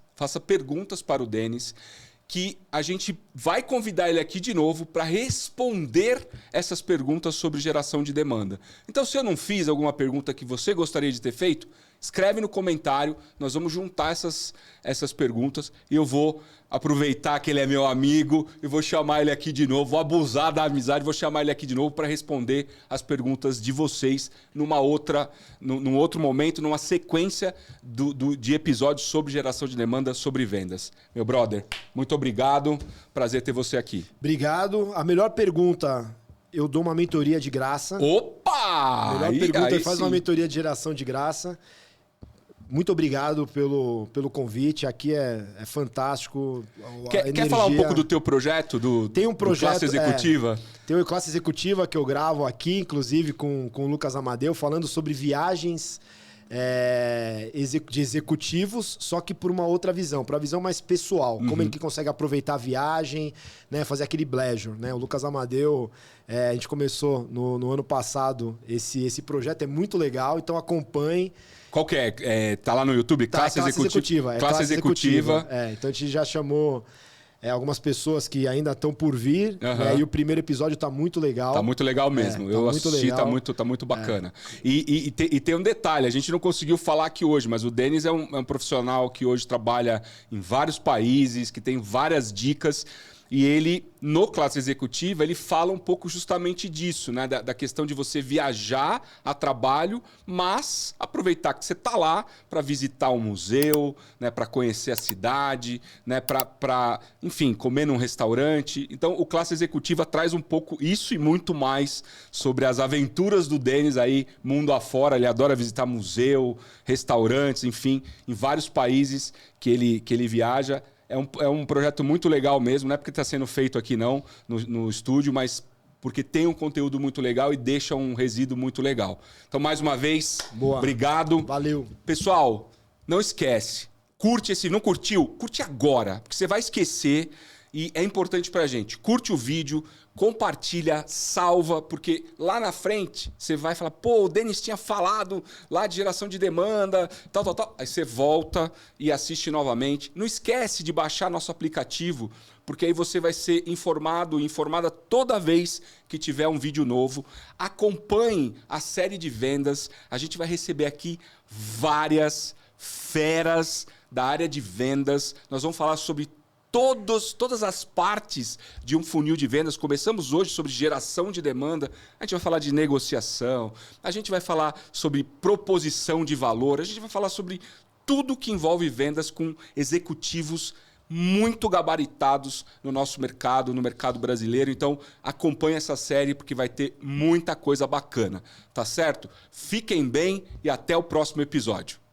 Que a gente vai convidar ele aqui de novo para responder essas perguntas sobre geração de demanda. Então, se eu não fiz alguma pergunta que você gostaria de ter feito, escreve no comentário, nós vamos juntar essas perguntas e eu vou aproveitar que ele é meu amigo e vou chamar ele aqui de novo, vou abusar da amizade, vou chamar ele aqui de novo para responder as perguntas de vocês num outro momento, numa sequência de episódios sobre geração de demanda, sobre vendas. Meu brother, muito obrigado, prazer ter você aqui. Obrigado. A melhor pergunta... Eu dou uma mentoria de graça. Opa! A melhor pergunta, faz uma mentoria de geração de graça. Muito obrigado pelo convite. Aqui é fantástico. Quer falar um pouco do teu projeto? Tem um projeto, Classe Executiva? Tem o Classe Executiva que eu gravo aqui, inclusive com o Lucas Amadeu, falando sobre viagens de executivos, só que por uma outra visão, para a visão mais pessoal. Como ele que consegue aproveitar a viagem, né, fazer aquele pleasure. Né? O Lucas Amadeu, a gente começou no ano passado esse projeto, é muito legal, então acompanhe. Qual que é? Tá lá no YouTube? Classe Executiva. Classe Executiva. Então a gente já chamou algumas pessoas que ainda estão por vir. Né? E o primeiro episódio tá muito legal. Tá muito legal mesmo. Eu assisti, legal. Tá muito bacana. E tem um detalhe, a gente não conseguiu falar aqui hoje, mas o Denis é um profissional que hoje trabalha em vários países, que tem várias dicas. E ele, no Classe Executiva, ele fala um pouco justamente disso, né? Da questão de você viajar a trabalho, mas aproveitar que você está lá para visitar um museu, né? Para conhecer a cidade, né? Para, enfim, comer num restaurante. Então, o Classe Executiva traz um pouco isso e muito mais sobre as aventuras do Denis aí, mundo afora. Ele adora visitar museu, restaurantes, enfim, em vários países que ele viaja. É um projeto muito legal mesmo, não é porque está sendo feito aqui não, no estúdio, mas porque tem um conteúdo muito legal e deixa um resíduo muito legal. Então, mais uma vez, obrigado. Valeu. Pessoal, não esquece, não curtiu? Curte agora, porque você vai esquecer e é importante pra gente. Curte o vídeo, compartilha, salva, porque lá na frente você vai falar, pô, o Denis tinha falado lá de geração de demanda, tal. Aí você volta e assiste novamente. Não esquece de baixar nosso aplicativo, porque aí você vai ser informada toda vez que tiver um vídeo novo. Acompanhe a série de vendas. A gente vai receber aqui várias feras da área de vendas. Nós vamos falar sobre todas as partes de um funil de vendas. Começamos hoje sobre geração de demanda, a gente vai falar de negociação, a gente vai falar sobre proposição de valor, a gente vai falar sobre tudo que envolve vendas com executivos muito gabaritados no nosso mercado, no mercado brasileiro. Então, acompanhe essa série porque vai ter muita coisa bacana, tá certo? Fiquem bem e até o próximo episódio.